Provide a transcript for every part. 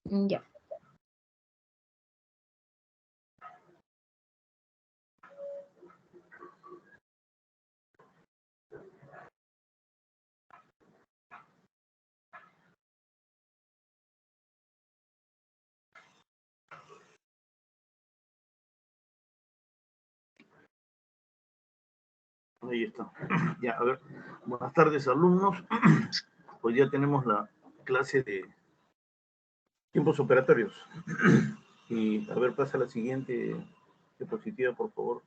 Ya. Ahí está. Ya, a ver. Buenas tardes, alumnos. Hoy ya tenemos la clase de tiempos operatorios. Y a ver, pasa la siguiente diapositiva, por favor.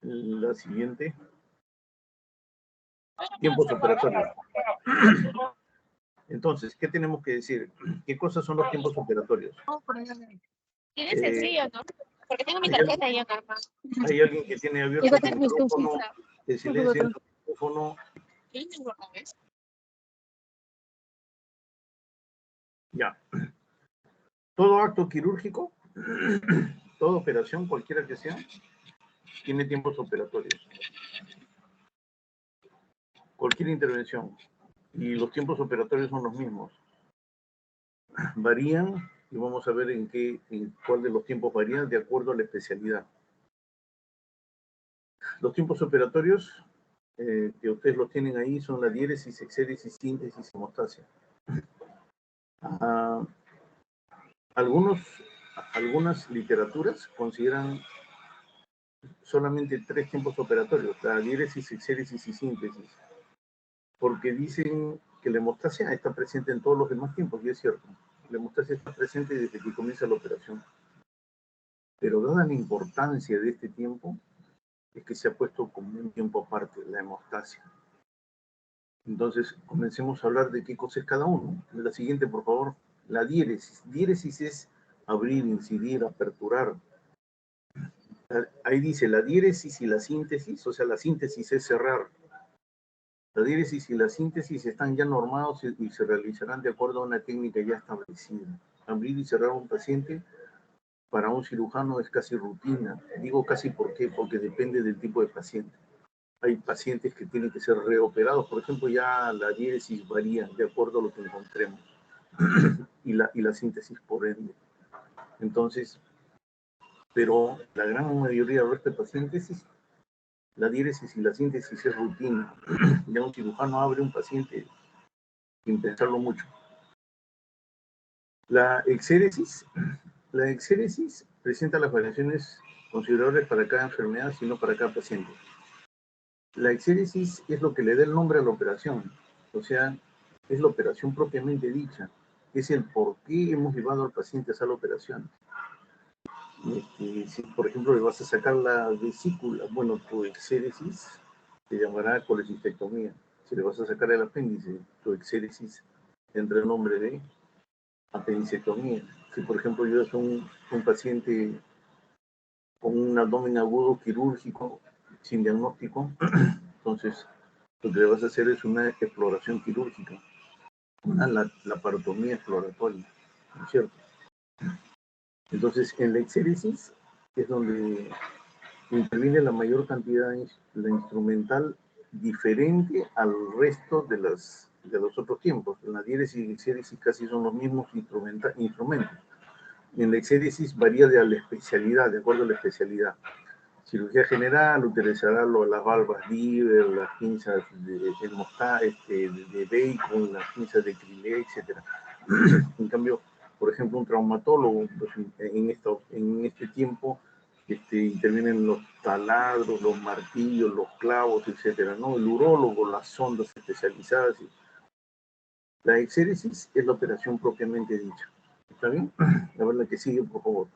La siguiente. Tiempos operatorios. Entonces, ¿qué tenemos que decir? ¿Qué cosas son los tiempos operatorios? Es sencillo, ¿no? Porque tengo mi tarjeta ahí acá. Hay alguien que tiene abierto el micrófono, de silencio en su micrófono. Ya. Todo acto quirúrgico, toda operación, cualquiera que sea, tiene tiempos operatorios. Cualquier intervención. Y los tiempos operatorios son los mismos. Varían, y vamos a ver en cuál de los tiempos varían de acuerdo a la especialidad. Los tiempos operatorios que ustedes los tienen ahí son la diéresis, exéresis, síntesis, hemostasia. Algunas literaturas consideran solamente 3 tiempos operatorios, la diéresis, exéresis y síntesis, porque dicen que la hemostasia está presente en todos los demás tiempos, y es cierto. La hemostasia está presente desde que comienza la operación. Pero dada la importancia de este tiempo, es que se ha puesto como un tiempo aparte, la hemostasia. Entonces, comencemos a hablar de qué cosa es cada uno. La siguiente, por favor, la diéresis. Diéresis es abrir, incidir, aperturar. Ahí dice la diéresis y la síntesis, o sea, la síntesis es cerrar. La diéresis y la síntesis están ya normados y se realizarán de acuerdo a una técnica ya establecida. Abrir y cerrar a un paciente para un cirujano es casi rutina. Digo casi ¿por qué? Porque depende del tipo de paciente. Hay pacientes que tienen que ser reoperados, por ejemplo, ya la diéresis varía de acuerdo a lo que encontremos y la síntesis por ende. Entonces, pero la gran mayoría del resto de pacientes, la diéresis y la síntesis es rutina. Ya un cirujano abre un paciente sin pensarlo mucho. La exéresis presenta las variaciones considerables para cada enfermedad, sino para cada paciente. La exéresis es lo que le da el nombre a la operación, o sea, es la operación propiamente dicha, es el por qué hemos llevado al paciente a hacer la operación. Si, por ejemplo, le vas a sacar la vesícula, bueno, tu exéresis se llamará colecistectomía. Si le vas a sacar el apéndice, tu exéresis tendrá el nombre de apendicectomía. Si, por ejemplo, yo soy un paciente con un abdomen agudo quirúrgico sin diagnóstico, entonces lo que le vas a hacer es una exploración quirúrgica, una laparotomía exploratoria, ¿no es cierto? Entonces, en la exéresis es donde interviene la mayor cantidad de la instrumental diferente al resto de los otros tiempos. En la diéresis y la exéresis casi son los mismos instrumentos. En la exéresis varía de la especialidad, de acuerdo a la especialidad. Cirugía general utilizará las valvas Liver, las pinzas de Bacon, las pinzas de Crillet, etc. En cambio, por ejemplo, un traumatólogo, pues, en este tiempo intervienen los taladros, los martillos, los clavos, etc., ¿no? El urólogo, las sondas especializadas. La exéresis es la operación propiamente dicha. ¿Está bien? A ver la que sigue, por favor.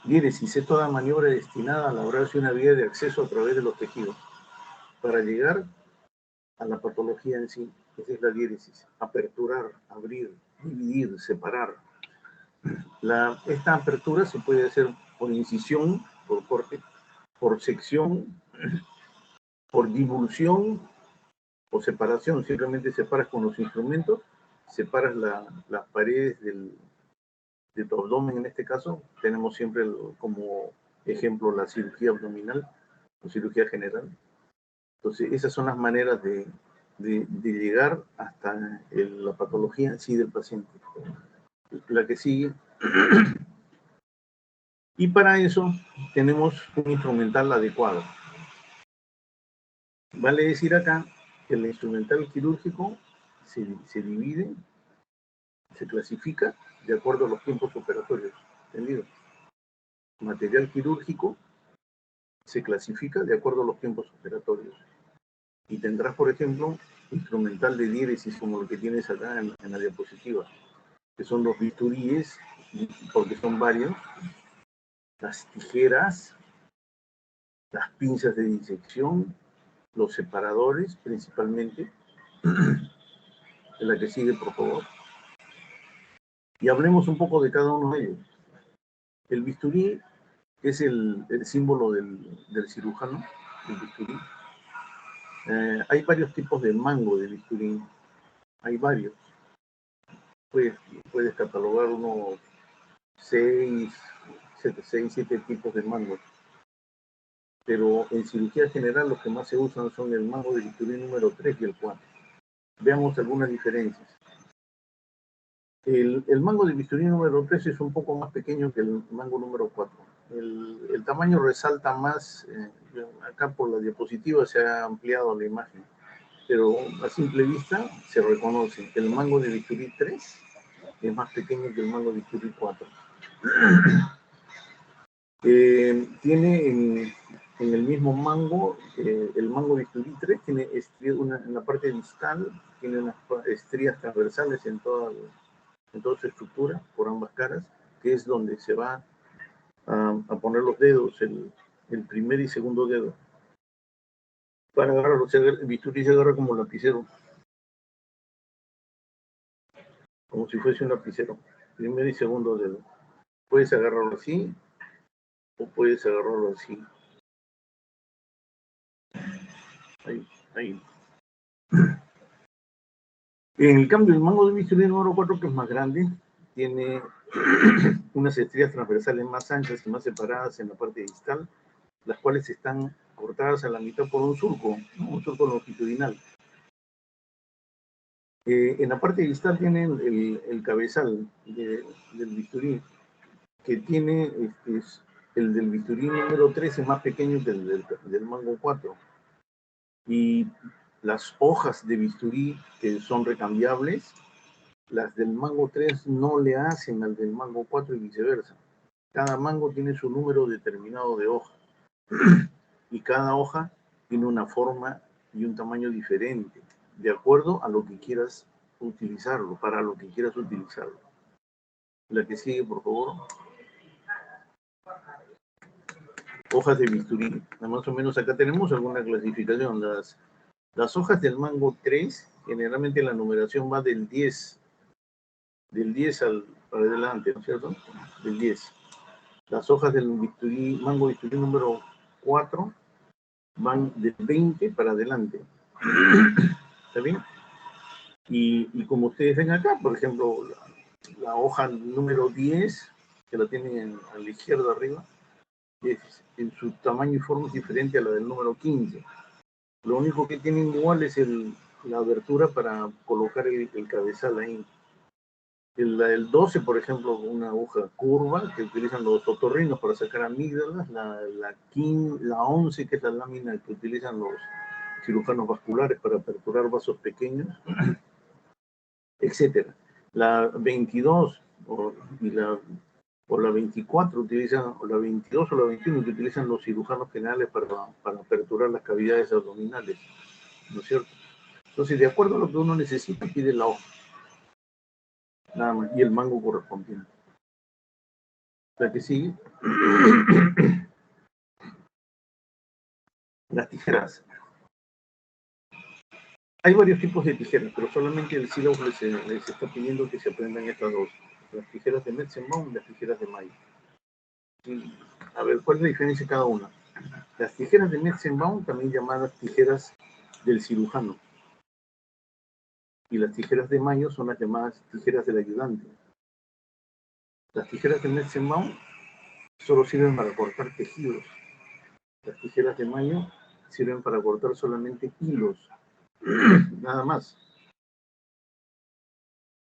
Diéresis es toda maniobra destinada a labrarse una vía de acceso a través de los tejidos para llegar a la patología en sí. Esa es la diéresis. Aperturar, abrir, dividir, separar. Esta apertura se puede hacer por incisión, por corte, por sección, por divulsión o separación. Simplemente separas con los instrumentos, separas las paredes de tu abdomen. En este caso tenemos siempre como ejemplo la cirugía abdominal o cirugía general. Entonces esas son las maneras de de llegar hasta la patología en sí del paciente. La que sigue. Y para eso tenemos un instrumental adecuado. Vale decir acá que el instrumental quirúrgico se divide, se clasifica de acuerdo a los tiempos operatorios. ¿Entendido? Material quirúrgico se clasifica de acuerdo a los tiempos operatorios. Y tendrás, por ejemplo, instrumental de diéresis como lo que tienes acá en la diapositiva, que son los bisturíes, porque son varios, las tijeras, las pinzas de disección, los separadores principalmente. La que sigue, por favor. Y hablemos un poco de cada uno de ellos. El bisturí es el símbolo del cirujano, el bisturí. Hay varios tipos de mango de bisturí, hay varios. Puedes catalogar unos 6, 7 tipos de mango. Pero en cirugía general los que más se usan son el mango de bisturí número 3 y el 4. Veamos algunas diferencias. El mango de bisturí número 3 es un poco más pequeño que el mango número 4. El tamaño resalta más, acá por la diapositiva se ha ampliado la imagen, pero a simple vista se reconoce que el mango de bisturí 3 es más pequeño que el mango de bisturí 4. Tiene en el mismo mango, el mango de bisturí 3 tiene en la parte distal, tiene unas estrías transversales en toda su estructura, por ambas caras, que es donde se va a poner los dedos, el primer y segundo dedo. Para agarrarlo, el bisturí se agarra como lapicero, como si fuese un lapicero, primer y segundo dedo. Puedes agarrarlo así, o puedes agarrarlo así. Ahí. En cambio, el mango de bisturí número 4, que es más grande, tiene unas estrías transversales más anchas y más separadas en la parte distal, las cuales están cortadas a la mitad por un surco longitudinal. En la parte distal tienen el cabezal del bisturí, que tiene, el del bisturí número 3 es más pequeño que el del mango 4. Y las hojas de bisturí que son recambiables, las del mango 3 no le hacen al del mango 4 y viceversa. Cada mango tiene su número determinado de hoja. Y cada hoja tiene una forma y un tamaño diferente, de acuerdo a lo que quieras utilizarlo, para lo que quieras utilizarlo. La que sigue, por favor. Hojas de bisturí. Más o menos acá tenemos alguna clasificación. Las hojas del mango 3, generalmente la numeración va del 10 para adelante, ¿no es cierto? Del 10. Las hojas del mango bisturí número 4 van del 20 para adelante. ¿Está bien? Y como ustedes ven acá, por ejemplo, la hoja número 10, que la tienen a la izquierda arriba, en su tamaño y forma es diferente a la del número 15. Lo único que tienen igual es la abertura para colocar el cabezal ahí. El 12, por ejemplo, una aguja curva que utilizan los otorrinos para sacar amígdalas, la 11, que es la lámina que utilizan los cirujanos vasculares para aperturar vasos pequeños, etcétera. La 22 o la 24 utilizan, o la 22 o la 21 que utilizan los cirujanos generales para aperturar las cavidades abdominales, ¿no es cierto? Entonces, de acuerdo a lo que uno necesita, pide la hoja, nada más, y el mango correspondiente. La que sigue. Las tijeras. Hay varios tipos de tijeras, pero solamente el sílabo les está pidiendo que se aprendan estas dos. Las tijeras de Metzenbaum y las tijeras de Mayo. A ver, ¿cuál es la diferencia de cada una? Las tijeras de Metzenbaum, también llamadas tijeras del cirujano. Y las tijeras de Mayo son las llamadas tijeras del ayudante. Las tijeras de Metzenbaum solo sirven para cortar tejidos. Las tijeras de Mayo sirven para cortar solamente hilos. Nada más.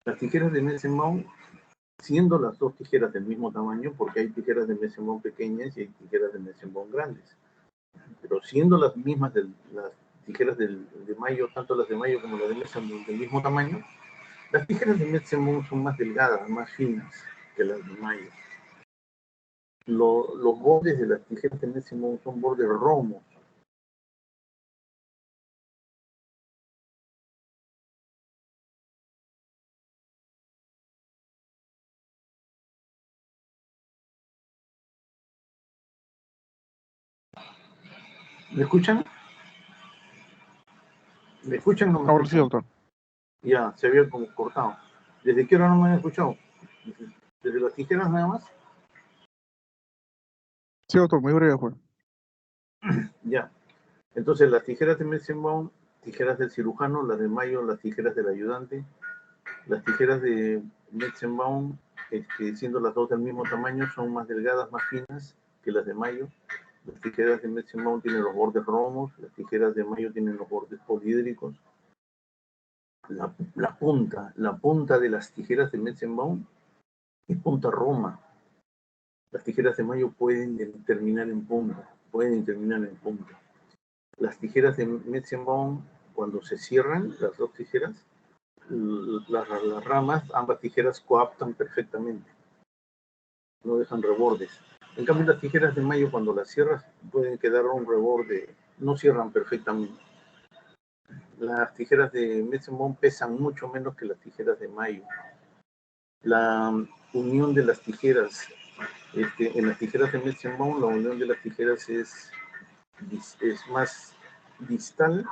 Las tijeras de Messenbaum, siendo las dos tijeras del mismo tamaño, porque hay tijeras de Messenbaum pequeñas y hay tijeras de Messenbaum grandes, pero siendo las mismas las tijeras de Mayo, tanto las de Mayo como las de Messenbaum del mismo tamaño, las tijeras de Messenbaum son más delgadas, más finas que las de Mayo. Los bordes de las tijeras de Messenbaum son bordes romos. ¿Me escuchan? ¿Me escuchan o no me Ahora sí, escuchan? doctor. Ya, se había como cortado. ¿Desde qué hora no me han escuchado? ¿Desde las tijeras nada más? Sí, doctor, muy breve fue. Ya. Entonces, las tijeras de Messenbaum, tijeras del cirujano, las de Mayo, las tijeras del ayudante, las tijeras de Messenbaum, siendo las dos del mismo tamaño, son más delgadas, más finas que las de Mayo. Las tijeras de Messenbaum tienen los bordes romos, las tijeras de Mayo tienen los bordes poliédricos. La punta de las tijeras de Messenbaum es punta roma. Las tijeras de Mayo pueden terminar en punta, Las tijeras de Messenbaum, cuando se cierran, las dos tijeras, las ramas, ambas tijeras coaptan perfectamente, no dejan rebordes. En cambio, las tijeras de Mayo, cuando las cierras, pueden quedar un reborde, no cierran perfectamente. Las tijeras de Messenbaum pesan mucho menos que las tijeras de Mayo. La unión de las tijeras, en las tijeras de Messenbaum, la unión de las tijeras es más distal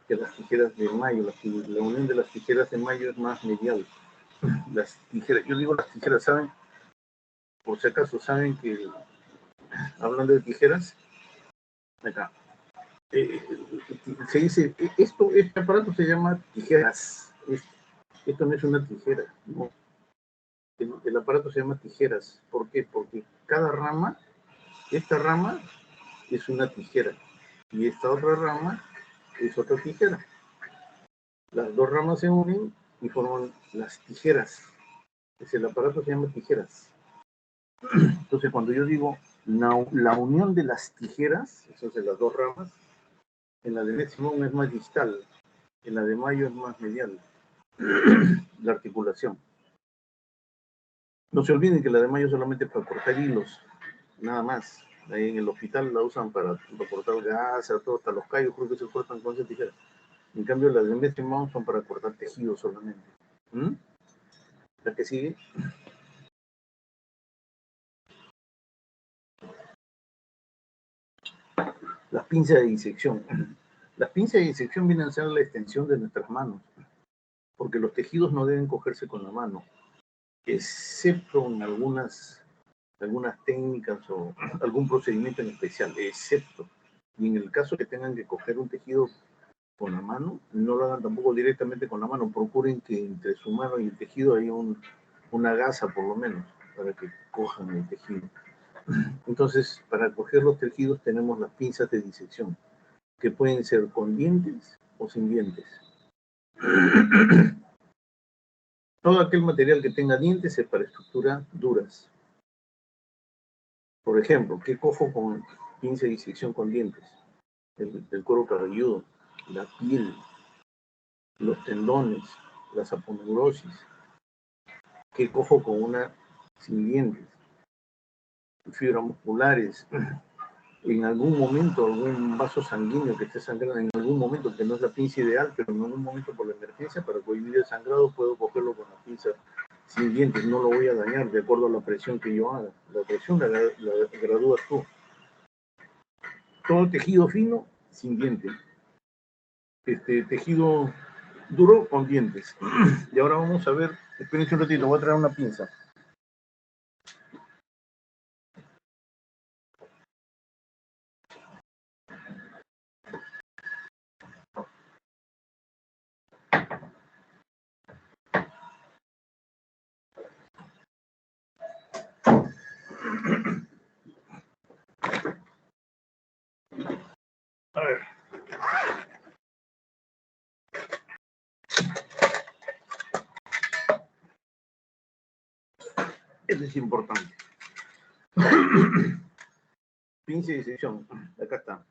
que las tijeras de Mayo. La unión de las tijeras de Mayo es más medial. Las tijeras, yo digo las tijeras, ¿saben? Por si acaso, ¿saben que hablando de tijeras, acá, se dice, este aparato se llama tijeras. Esto no es una tijera, no. El aparato se llama tijeras. ¿Por qué? Porque cada rama, esta rama es una tijera y esta otra rama es otra tijera. Las dos ramas se unen y forman las tijeras. El aparato se llama tijeras. Entonces, cuando yo digo la unión de las tijeras, eso es de las dos ramas, en la de Messenbaum es más distal, en la de Mayo es más medial, la articulación. No se olviden que la de Mayo solamente para cortar hilos, nada más. Ahí en el hospital la usan para cortar gas, hasta los callos creo que se cortan con esa tijera. En cambio, las de Messenbaum son para cortar tejidos solamente. ¿La que sigue? Las pinzas de disección. Las pinzas de disección vienen a ser la extensión de nuestras manos, porque los tejidos no deben cogerse con la mano, excepto en algunas técnicas o algún procedimiento en especial, excepto. Y en el caso que tengan que coger un tejido con la mano, no lo hagan tampoco directamente con la mano, procuren que entre su mano y el tejido haya una gasa por lo menos, para que cojan el tejido. Entonces, para coger los tejidos tenemos las pinzas de disección, que pueden ser con dientes o sin dientes. Todo aquel material que tenga dientes es para estructuras duras. Por ejemplo, ¿qué cojo con pinza de disección con dientes? El cuero cabelludo, la piel, los tendones, las aponeurosis. ¿Qué cojo con una sin dientes? Fibras musculares. En algún momento, algún vaso sanguíneo que esté sangrando, en algún momento, que no es la pinza ideal, pero en algún momento por la emergencia, para cohibir el sangrado, puedo cogerlo con la pinza sin dientes, no lo voy a dañar de acuerdo a la presión que yo haga. La presión la gradúas tú. Todo tejido fino, sin dientes. Tejido duro, con dientes. Y ahora vamos a ver, espérense un ratito, voy a traer una pinza. A ver. Eso es importante. Pinza de disección. Acá está.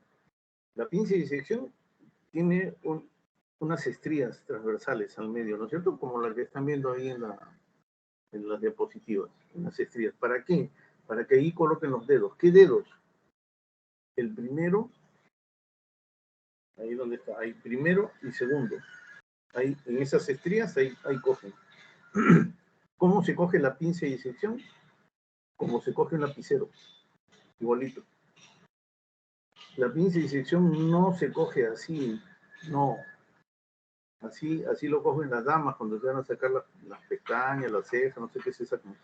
La pinza de disección tiene unas estrías transversales al medio, ¿no es cierto? Como las que están viendo ahí en las diapositivas, unas estrías. ¿Para qué? Para que ahí coloquen los dedos. ¿Qué dedos? El primero, ahí donde está, ahí primero y segundo. Ahí, en esas estrías, ahí cogen. ¿Cómo se coge la pinza de disección? Como se coge un lapicero, igualito. La pinza de disección no se coge así, no. Así lo cogen las damas cuando se van a sacar las pestañas, las cejas, no sé qué se sacan.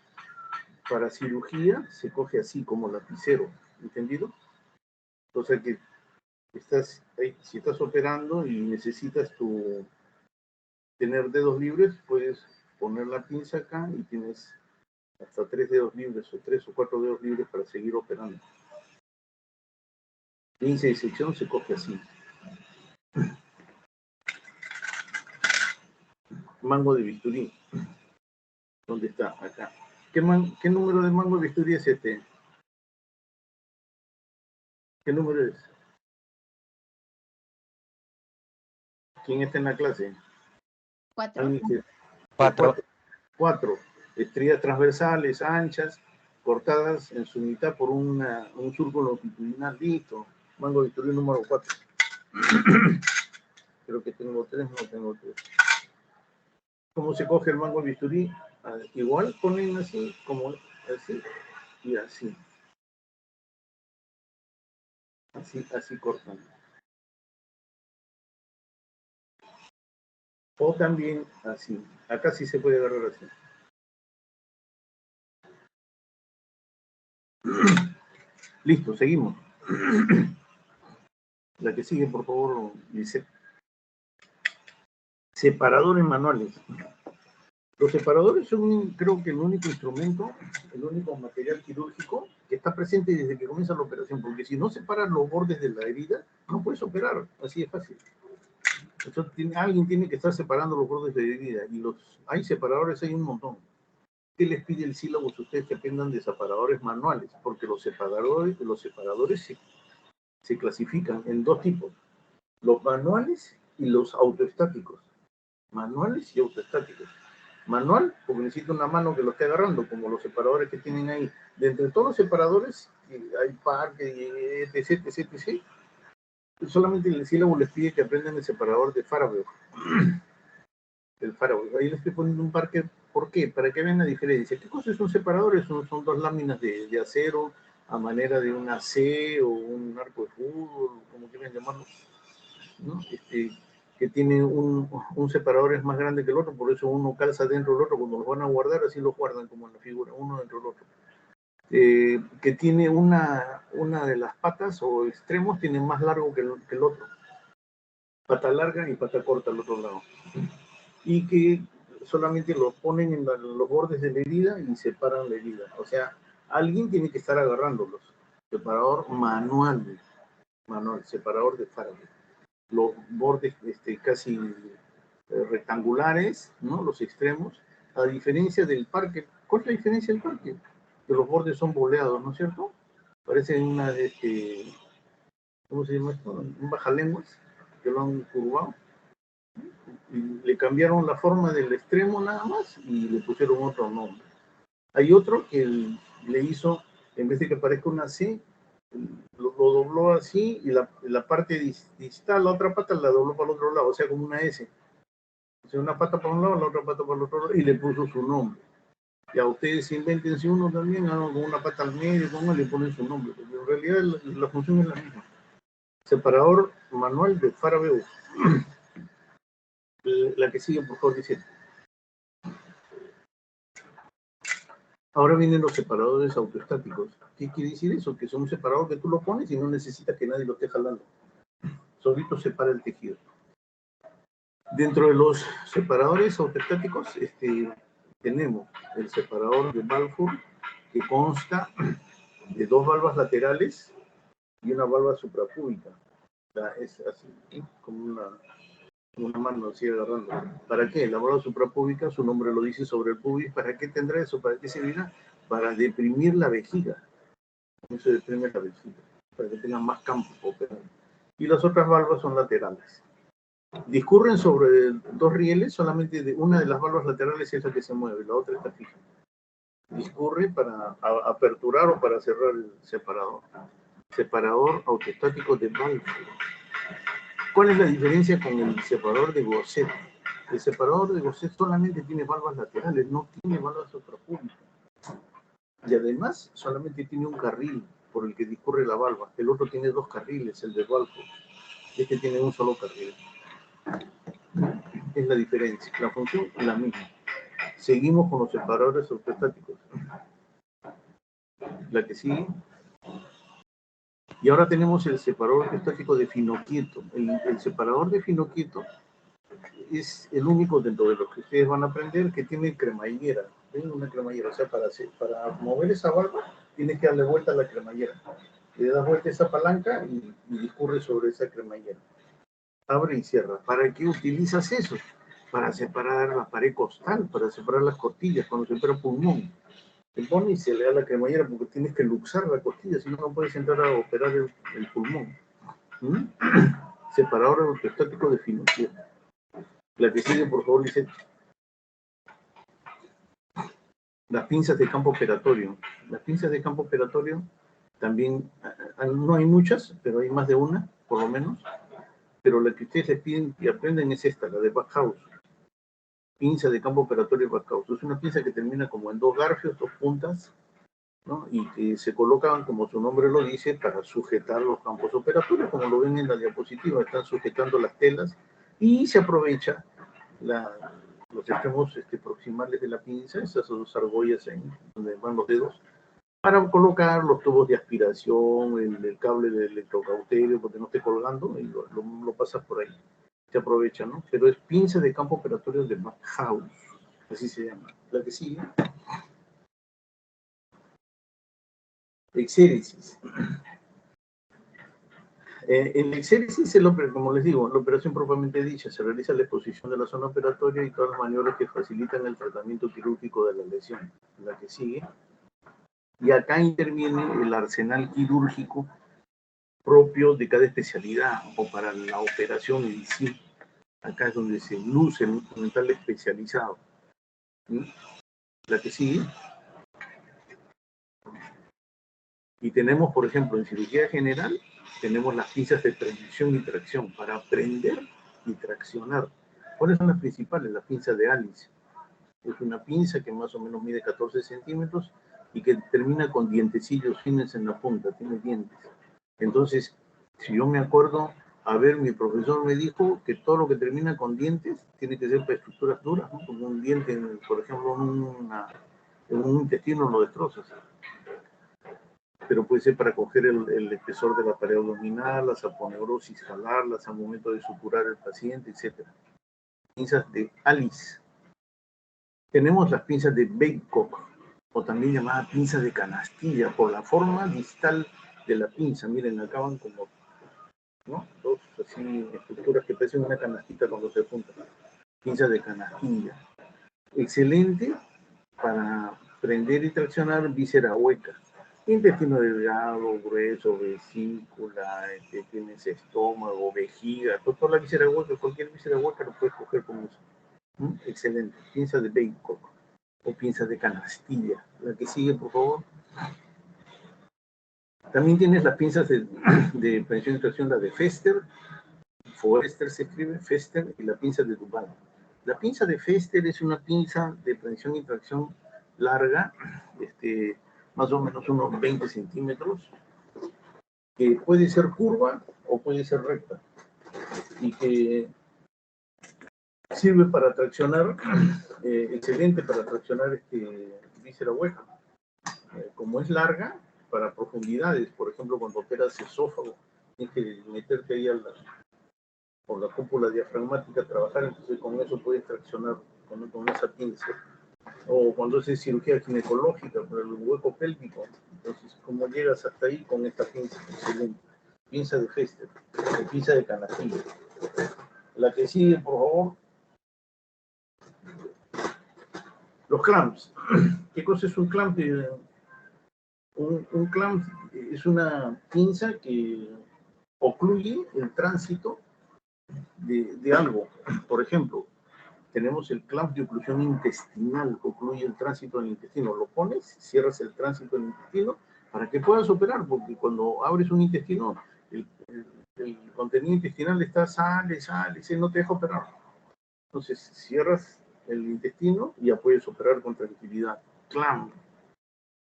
Para cirugía se coge así, como lapicero, ¿entendido? Entonces, que estás ahí, si estás operando y necesitas tener dedos libres, puedes poner la pinza acá y tienes hasta 3 dedos libres o 3 o 4 dedos libres para seguir operando. Pinza de disección se coge así. Mango de bisturí. ¿Dónde está? Acá. ¿Qué número de mango de bisturí es este? ¿Qué número es? ¿Quién está en la clase? 4. 4. 4. Estrías transversales, anchas, cortadas en su mitad por un surco longitudinal. Listo. Mango de bisturí número 4. Creo que tengo 3, no tengo 3. ¿Cómo se coge el mango de bisturí? Igual ponen así, como así y así. Así cortan. O también así. Acá sí se puede agarrar así. Listo, seguimos. La que sigue, por favor, dice. Separadores manuales. Los separadores son, creo que el único instrumento, el único material quirúrgico que está presente desde que comienza la operación, porque si no separas los bordes de la herida, no puedes operar, así de fácil. Entonces, alguien tiene que estar separando los bordes de la herida, y hay separadores, hay un montón. ¿Qué les pide el sílabo si ustedes que aprendan de separadores manuales? Porque los separadores se clasifican en 2 tipos, los manuales y los autoestáticos. Manuales y autoestáticos. Manual, porque necesita una mano que lo esté agarrando, como los separadores que tienen ahí. De entre todos los separadores, hay parque, etc, etc, etc. Solamente el sílabo les pide que aprendan el separador de Faraday. El Faraday. Ahí les estoy poniendo un parque. ¿Por qué? Para que vean la diferencia. ¿Qué cosa es un separador? Son 2 láminas de acero a manera de una C o un arco de fútbol, como quieran llamarlo, ¿no? Que tiene un separador es más grande que el otro, por eso uno calza dentro del otro. Cuando los van a guardar, así los guardan como en la figura, uno dentro del otro. Que tiene una de las patas o extremos tiene más largo que el otro. Pata larga y pata corta al otro lado. Y que solamente lo ponen en los bordes de la herida y separan la herida. O sea, alguien tiene que estar agarrándolos. Separador manual, separador de Faraday. Los bordes casi rectangulares, ¿no? Los extremos, a diferencia del parque. ¿Cuál es la diferencia del parque? Que los bordes son boleados, ¿no es cierto? Parecen ¿cómo se llama esto? Un bajalenguas, que lo han curvado. Y le cambiaron la forma del extremo nada más y le pusieron otro nombre. Hay otro que le hizo, en vez de que parezca una C, lo dobló así y la parte distal, la otra pata la dobló para el otro lado, o sea, como una S. O sea, una pata para un lado, la otra pata para el otro lado, y le puso su nombre. Y a ustedes invéntense uno también, hagan con una pata al medio, le ponen su nombre, porque en realidad la función es la misma. Separador manual de Faraday. La que sigue, por favor, dice. Ahora vienen los separadores autoestáticos. ¿Qué quiere decir eso? Que son un separador que tú lo pones y no necesitas que nadie lo esté jalando. Solito separa el tejido. Dentro de los separadores autoestáticos tenemos el separador de Balfour, que consta de 2 valvas laterales y una valva suprapúbica. Es así, como una mano así agarrando. ¿Para qué? La valva suprapúbica, su nombre lo dice, sobre el pubis. ¿Para qué tendrá eso? ¿Para qué servirá? para deprimir la vejiga. Eso deprime la vejiga, para que tengan más campo operando. Y las otras valvas son laterales. Discurren sobre dos rieles, solamente una de las valvas laterales es la que se mueve, la otra está fija. Discurre para aperturar o para cerrar el separador. Separador autoestático de Balfour. ¿Cuál es la diferencia con el separador de Gosset? El separador de Gosset solamente tiene valvas laterales, no tiene valvas suprapúbicas. Y además solamente tiene un carril por el que discurre la valva. El otro tiene dos carriles, el de Balfour. Este tiene un solo carril. Es la diferencia. La función es la misma. Seguimos con los separadores autoestáticos. La que sigue. Y ahora tenemos el separador estático de Finochieto. El separador de Finochieto es el único dentro de los que ustedes van a aprender que tiene cremallera. ¿Ven? Una cremallera. O sea, para mover esa valva, tienes que darle vuelta a la cremallera. Le das vuelta a esa palanca y discurre sobre esa cremallera. Abre y cierra. ¿Para qué utilizas eso? Para separar la pared costal, para separar las costillas, cuando se separa pulmón. Se pone y se le da la cremallera porque tienes que luxar la costilla, si no, no puedes entrar a operar el pulmón. Separador autoestático de Finochieto. La que sigue, por favor, dice las pinzas de campo operatorio. Las pinzas de campo operatorio también, no hay muchas, pero hay más de una, por lo menos. Pero la que ustedes les piden y aprenden es esta, la de Backhaus. Pinza de campo operatorio Backhaus. Es una pinza que termina como en dos garfios, dos puntas, ¿no? Y que se colocan, como su nombre lo dice, para sujetar los campos operatorios, como lo ven en la diapositiva, están sujetando las telas y se aprovecha los extremos proximales de la pinza, esas dos argollas ahí, donde van los dedos, para colocar los tubos de aspiración, el cable de electrocauterio, porque no esté colgando, y lo pasas por ahí. Se aprovecha, ¿no? Pero es pinza de campo operatorio de Backhaus, así se llama. La que sigue. Exéresis. En exéresis, como les digo, la operación propiamente dicha, se realiza la exposición de la zona operatoria y todas las maniobras que facilitan el tratamiento quirúrgico de la lesión. La que sigue. Y acá interviene el arsenal quirúrgico propio de cada especialidad o para la operación en sí. Acá es donde se luce el instrumental especializado. ¿Sí? La que sigue. Y tenemos, por ejemplo, en cirugía general, tenemos las pinzas de prensión y tracción para prender y traccionar. ¿Cuáles son las principales? La pinza de Alice. Es una pinza que más o menos mide 14 centímetros y que termina con dientecillos fines en la punta, tiene dientes. Entonces, si yo me acuerdo, mi profesor me dijo que todo lo que termina con dientes tiene que ser para estructuras duras, ¿no? Como un diente, por ejemplo, en un intestino lo destrozas. Pero puede ser para coger el espesor de la pared abdominal, la saponeurosis, jalarlas al momento de suturar el paciente, etc. Pinzas de Alice. Tenemos las pinzas de Babcock, o también llamada pinza de canastilla, por la forma distal de la pinza. Miren, acá van como, ¿no? Dos así estructuras que parecen una canastita cuando se juntan. Pinza de canastilla. Excelente para prender y traccionar víscera hueca. Intestino delgado, grueso, vesícula, tienes estómago, vejiga, toda la víscera hueca, cualquier víscera hueca lo puedes coger con eso. Excelente. Pinza de Babcock o pinza de canastilla. La que sigue, por favor. También tienes las pinzas de prensión y tracción, la de Fester. Forester se escribe, Fester, y la pinza de Duval. La pinza de Fester es una pinza de prensión y tracción larga, más o menos unos 20 centímetros, que puede ser curva o puede ser recta, y que sirve para traccionar, excelente para traccionar víscera hueca. Como es larga, para profundidades, por ejemplo, cuando operas esófago, tienes que meterte ahí por la cúpula diafragmática a trabajar, entonces con eso puedes traccionar con esa pinza. O cuando haces cirugía ginecológica por el hueco pélvico, entonces como llegas hasta ahí con esta pinza, excelente. Pinza de Fester, o pinza de canastilla. La que sigue, por favor. Los clamps. ¿Qué cosa es un clamp? Un clamp es una pinza que ocluye el tránsito de algo. Por ejemplo, tenemos el clamp de oclusión intestinal, que ocluye el tránsito del intestino. Lo pones, cierras el tránsito del intestino para que puedas operar, porque cuando abres un intestino, el contenido intestinal sale, no te deja operar. Entonces, cierras el intestino y ya puedes operar con tranquilidad. Clamp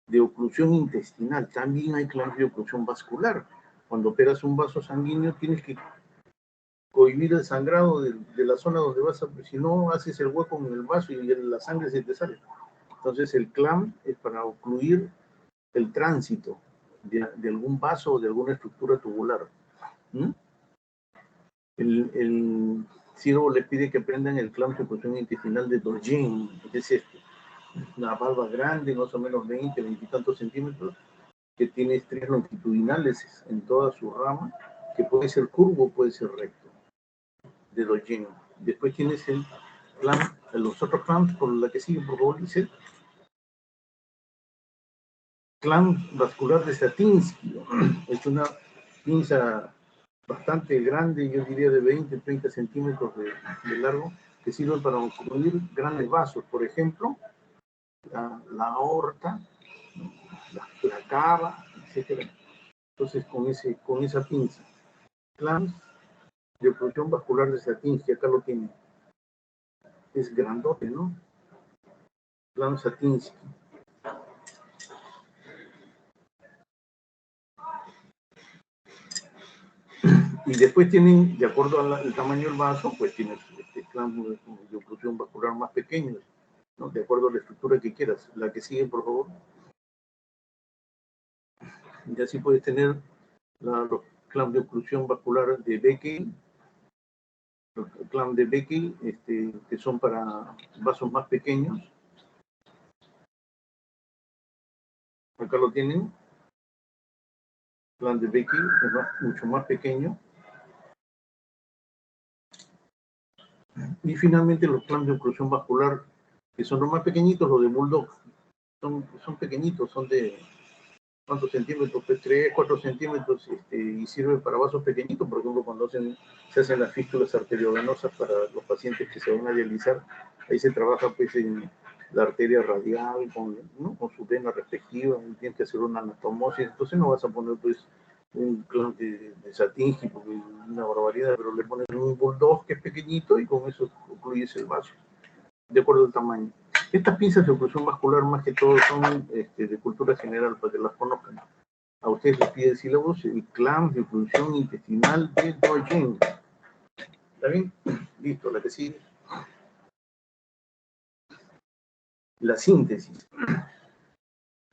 de oclusión intestinal. También hay clamp de oclusión vascular. Cuando operas un vaso sanguíneo, tienes que cohibir el sangrado de la zona donde vas a... Si no, haces el hueco en el vaso y la sangre se te sale. Entonces, el clamp es para ocluir el tránsito de algún vaso o de alguna estructura tubular. El ciego les pide que prendan el clamp de oclusión intestinal de Dogen, que es este. Una valva grande, más o menos 20 y tantos centímetros, que tiene estrías longitudinales en toda su rama, que puede ser curvo, puede ser recto, de Dogen. Después tienes el clamp, los otros clamps, por la que sigue, por favor, dice clamp vascular de Satinsky. Es una pinza bastante grande, yo diría de 20, 30 centímetros de largo, que sirve para ocluir grandes vasos, por ejemplo, la aorta, la cava, etc. Entonces, con esa pinza, clamp de oclusión vascular de Satinsky, acá lo tiene. Es grandote, ¿no? Clamp Satinsky. Y después tienen, de acuerdo al tamaño del vaso, pues tienes clamp de oclusión vascular más pequeños, ¿no? De acuerdo a la estructura que quieras. La que sigue, por favor. Y así puedes tener los clamps de oclusión vascular de Beckel, los clamps de Beckel, que son para vasos más pequeños. Acá lo tienen. Clamp de Beckel es mucho más pequeño. Y finalmente los clamps de oclusión vascular, que son los más pequeñitos, los de Bulldog, son pequeñitos, son de ¿cuántos centímetros? Pues 3, 4 centímetros, y sirven para vasos pequeñitos, por ejemplo, cuando se hacen las fístulas arteriovenosas para los pacientes que se van a dializar, ahí se trabaja pues en la arteria radial con su vena respectiva, y tienes que hacer una anastomosis, entonces no vas a poner pues un clamp de Satinsky, porque es una barbaridad, pero le pones un Bulldog que es pequeñito y con eso ocluyes el vaso, de acuerdo al tamaño. Estas pinzas de oclusión vascular más que todo son de cultura general, para que las conozcan. A ustedes les pide sílabos el clamp de oclusión intestinal de Dogen. ¿Está bien? Listo, la que sigue. La síntesis.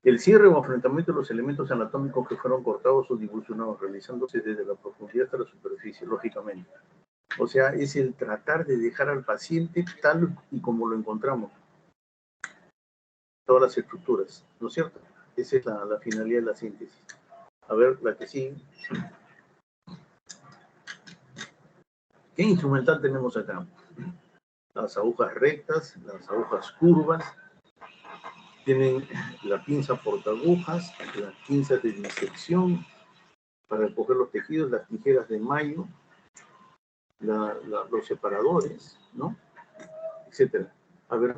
El cierre o enfrentamiento de los elementos anatómicos que fueron cortados o divulsionados, realizándose desde la profundidad hasta la superficie, lógicamente. O sea, es el tratar de dejar al paciente tal y como lo encontramos. Todas las estructuras, ¿no es cierto? Esa es la finalidad de la síntesis. A ver, la que sigue. ¿Qué instrumental tenemos acá? Las agujas rectas, las agujas curvas, tienen la pinza portaagujas, las pinzas de disección para recoger los tejidos, las tijeras de mayo, los separadores, ¿no? Etcétera. A ver,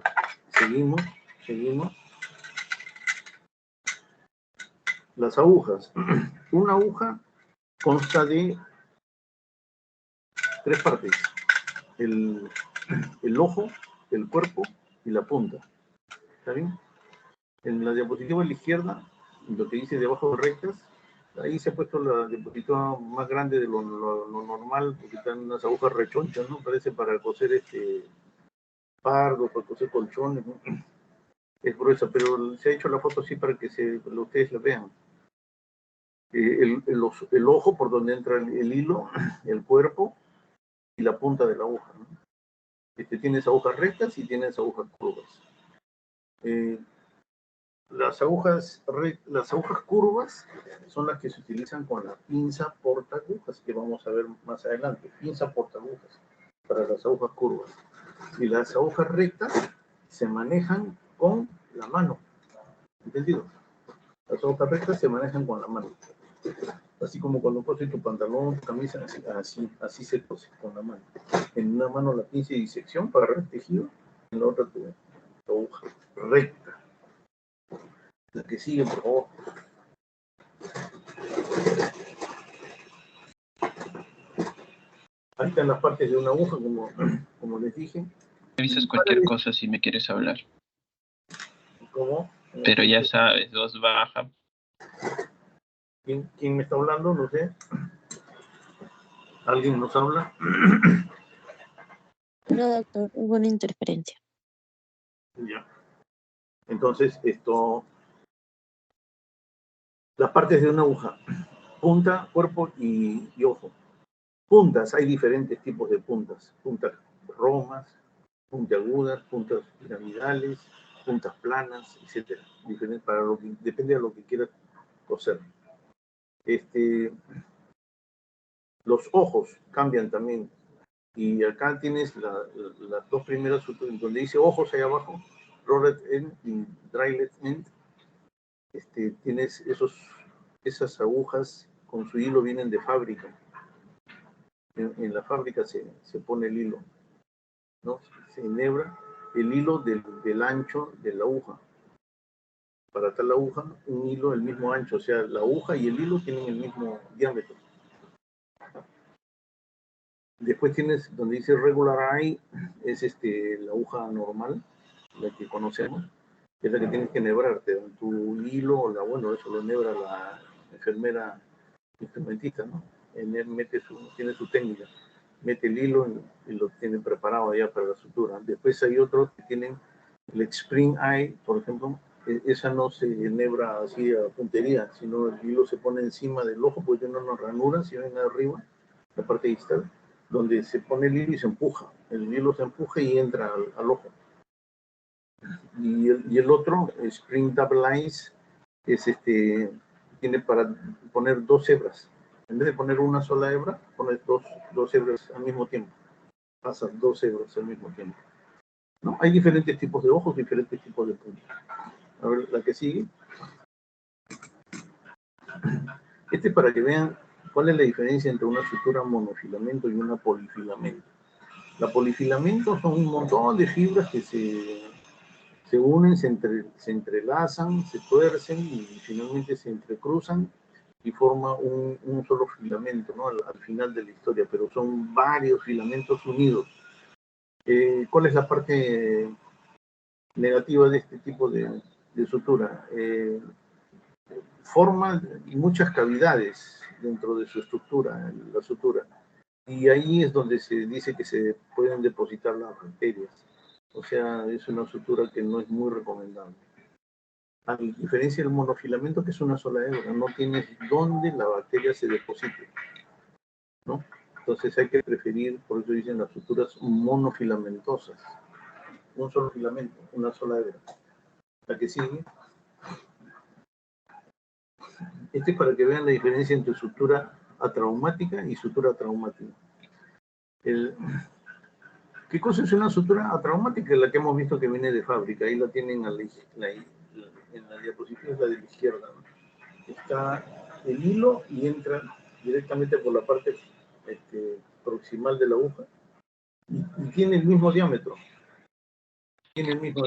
seguimos. Las agujas. Una aguja consta de 3 partes. El ojo, el cuerpo y la punta. ¿Está bien? En la diapositiva a la izquierda, lo que dice debajo de rectas, ahí se ha puesto la diapositiva más grande de lo normal, porque están unas agujas rechonchas, ¿no? Parece para coser pardos, para coser colchones, ¿no? Es gruesa, pero se ha hecho la foto así para que ustedes la vean. El ojo por donde entra el hilo, el cuerpo y la punta de la aguja, ¿no? Tienes agujas rectas y tienes agujas curvas. Las agujas curvas son las que se utilizan con la pinza portaagujas, que vamos a ver más adelante. Pinza portaagujas para las agujas curvas. Y las agujas rectas se manejan con la mano. ¿Entendido? Las hojas rectas se manejan con la mano. Así como cuando coses tu pantalón, tu camisa, así se cose con la mano. En una mano la pinza de disección para agarrar el tejido, en la otra tu aguja recta. La que sigue, por favor. Ahí están las partes de una aguja, como les dije. Me avisas cualquier cosa si me quieres hablar. ¿Cómo? Pero ya sabes, 2 baja. ¿Quién me está hablando? No sé. ¿Alguien nos habla? No, doctor, hubo una interferencia. Ya. Entonces, las partes de una aguja, punta, cuerpo y ojo. Puntas, hay diferentes tipos de puntas. Puntas romas, puntiagudas, puntas piramidales, puntas planas, etc. Depende de lo que quieras coser. Los ojos cambian también. Y acá tienes las dos primeras, donde dice ojos ahí abajo, rolled end y drylet end. Tienes esas agujas con su hilo, vienen de fábrica. En la fábrica se pone el hilo, ¿no? Se enhebra el hilo del ancho de la aguja. Para tal aguja, un hilo del mismo ancho, o sea, la aguja y el hilo tienen el mismo diámetro. Después tienes donde dice regular eye, es la aguja normal, la que conocemos, que es la que tienes que enhebrar. Te dan tu hilo, bueno, eso lo enhebra la enfermera instrumentista, ¿no? Tiene su técnica, mete el hilo y lo tiene preparado ya para la sutura. Después hay otros que tienen el spring eye, por ejemplo, esa no se enhebra así a puntería, sino el hilo se pone encima del ojo, porque tiene una ranura, si ven arriba, la parte distal, donde se pone el hilo y se empuja. El hilo se empuja y entra al ojo. Y el otro, Spring Double Eyes, es tiene para poner 2 hebras. En vez de poner una sola hebra, pones dos hebras al mismo tiempo. Pasas 2 hebras al mismo tiempo. ¿No? Hay diferentes tipos de ojos, diferentes tipos de puntos. A ver, la que sigue. Para que vean cuál es la diferencia entre una sutura monofilamento y una polifilamento. La polifilamento son un montón de fibras que se unen, se entrelazan, se tuercen y finalmente se entrecruzan y forma un solo filamento, ¿no? Al final de la historia, pero son varios filamentos unidos. ¿Cuál es la parte negativa de este tipo de sutura? Forma muchas cavidades dentro de su estructura, la sutura. Y ahí es donde se dice que se pueden depositar las bacterias. O sea, es una sutura que no es muy recomendable. A diferencia del monofilamento, que es una sola hebra, no tienes dónde la bacteria se deposite, ¿no? Entonces hay que preferir, por eso dicen las suturas monofilamentosas. Un solo filamento, una sola hebra. La que sigue. Es para que vean la diferencia entre sutura atraumática y sutura traumática. ¿Qué cosa es una sutura atraumática? La que hemos visto que viene de fábrica. Ahí la tienen en la diapositiva, es la de la izquierda, ¿no? Está el hilo y entra directamente por la parte proximal de la aguja y tiene el mismo diámetro. Tiene el mismo.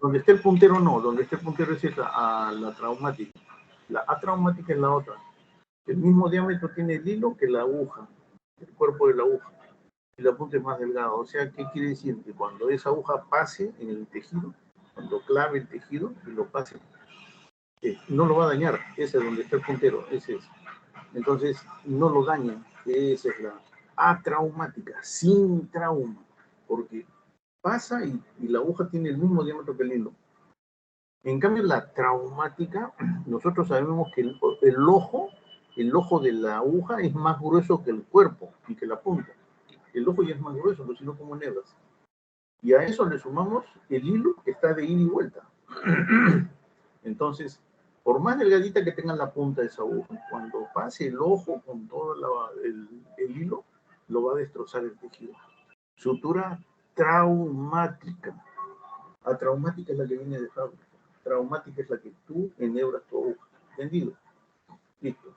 Donde esté el puntero no, donde esté el puntero es la traumática. La atraumática es la otra. El mismo diámetro tiene el hilo que la aguja, el cuerpo de la aguja. Y la punta es más delgada. O sea, ¿qué quiere decir? Que cuando esa aguja pase en el tejido, cuando clave el tejido y lo pase, no lo va a dañar. Ese es donde está el puntero, ese es. Entonces, no lo daña. Esa es la atraumática, sin trauma. Porque pasa y la aguja tiene el mismo diámetro que el hilo. En cambio, la traumática, nosotros sabemos que el ojo de la aguja es más grueso que el cuerpo y que la punta. El ojo ya es más grueso, pero si no como hebras. Y a eso le sumamos el hilo que está de ida y vuelta. Entonces, por más delgadita que tenga la punta de esa aguja, cuando pase el ojo con todo el hilo, lo va a destrozar el tejido. Sutura traumática. Atraumática es la que viene de fábrica. Traumática es la que tú enhebras tu aguja. ¿Entendido? Listo.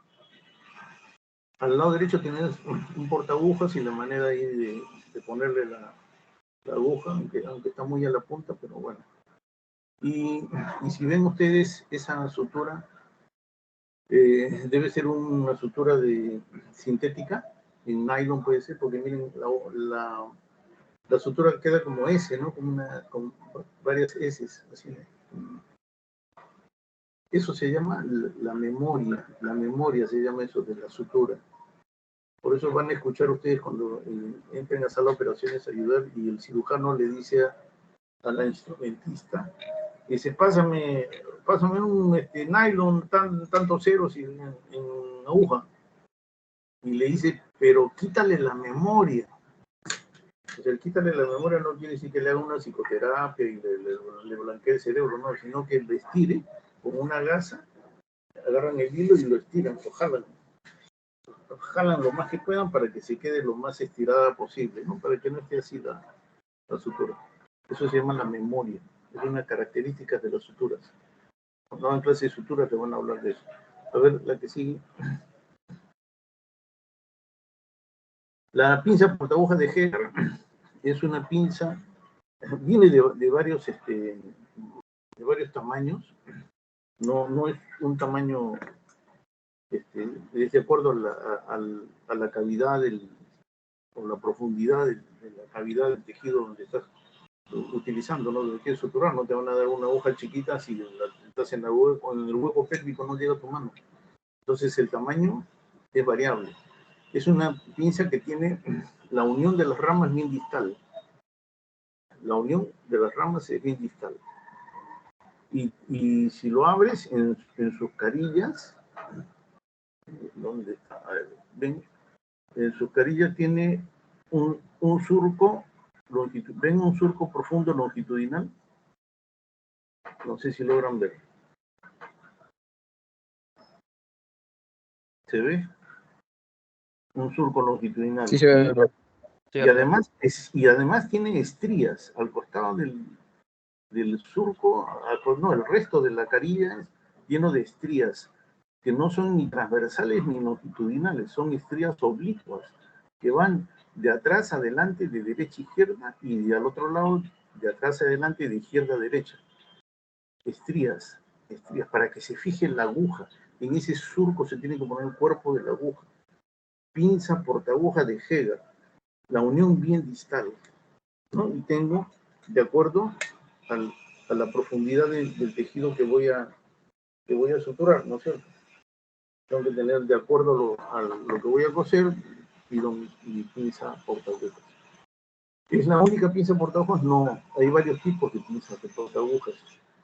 Al lado derecho tienes un portaagujas y la manera ahí de ponerle la aguja, aunque está muy a la punta, pero bueno. Y si ven ustedes esa sutura, debe ser una sutura sintética, en nylon puede ser, porque miren, la sutura queda como S, ¿no? Con varias S, así. Eso se llama la memoria se llama eso de la sutura. Por eso van a escuchar ustedes cuando entren a sala de operaciones a ayudar y el cirujano le dice a la instrumentista, dice, pásame un nylon, tantos ceros en aguja. Y le dice, pero quítale la memoria. O sea, el quítale la memoria no quiere decir que le haga una psicoterapia y le blanquee el cerebro, no, sino que le estire con una gasa, agarran el hilo y lo estiran, lo jalan lo más que puedan para que se quede lo más estirada posible, ¿no? Para que no esté así la sutura. Eso se llama la memoria, es una característica de las suturas. Cuando en clase de suturas te van a hablar de eso. A ver, la que sigue. La pinza portaagujas de Heger es una pinza, viene de varios tamaños, no es un tamaño, es de acuerdo a la cavidad o la profundidad de la cavidad del tejido donde estás utilizando, ¿no? Donde quieres suturar, no te van a dar una aguja chiquita si estás en el hueco pélvico, no llega a tu mano. Entonces el tamaño es variable. Es una pinza que tiene la unión de las ramas bien distal. La unión de las ramas es bien distal. Y si lo abres en sus carillas, ¿dónde está? A ver, ven, en sus carillas tiene un surco longitudinal. ¿Ven un surco profundo longitudinal? No sé si logran ver. ¿Se ve? Un surco longitudinal. Sí, se ve. Y además tiene estrías al costado del surco, no, el resto de la carilla es lleno de estrías que no son ni transversales ni longitudinales, son estrías oblicuas que van de atrás a adelante, de derecha a izquierda, y de al otro lado, de atrás a adelante, de izquierda a derecha. Estrías, para que se fije la aguja. En ese surco se tiene que poner el cuerpo de la aguja. Pinza portaaguja de Heger, la unión bien distal, ¿no? Y tengo, de acuerdo a la profundidad del tejido que voy a suturar, ¿no es cierto? Tengo que tener de acuerdo a lo que voy a coser mi pinza portaagujas. ¿Es la única pinza portaagujas? No, hay varios tipos de pinzas de portaagujas.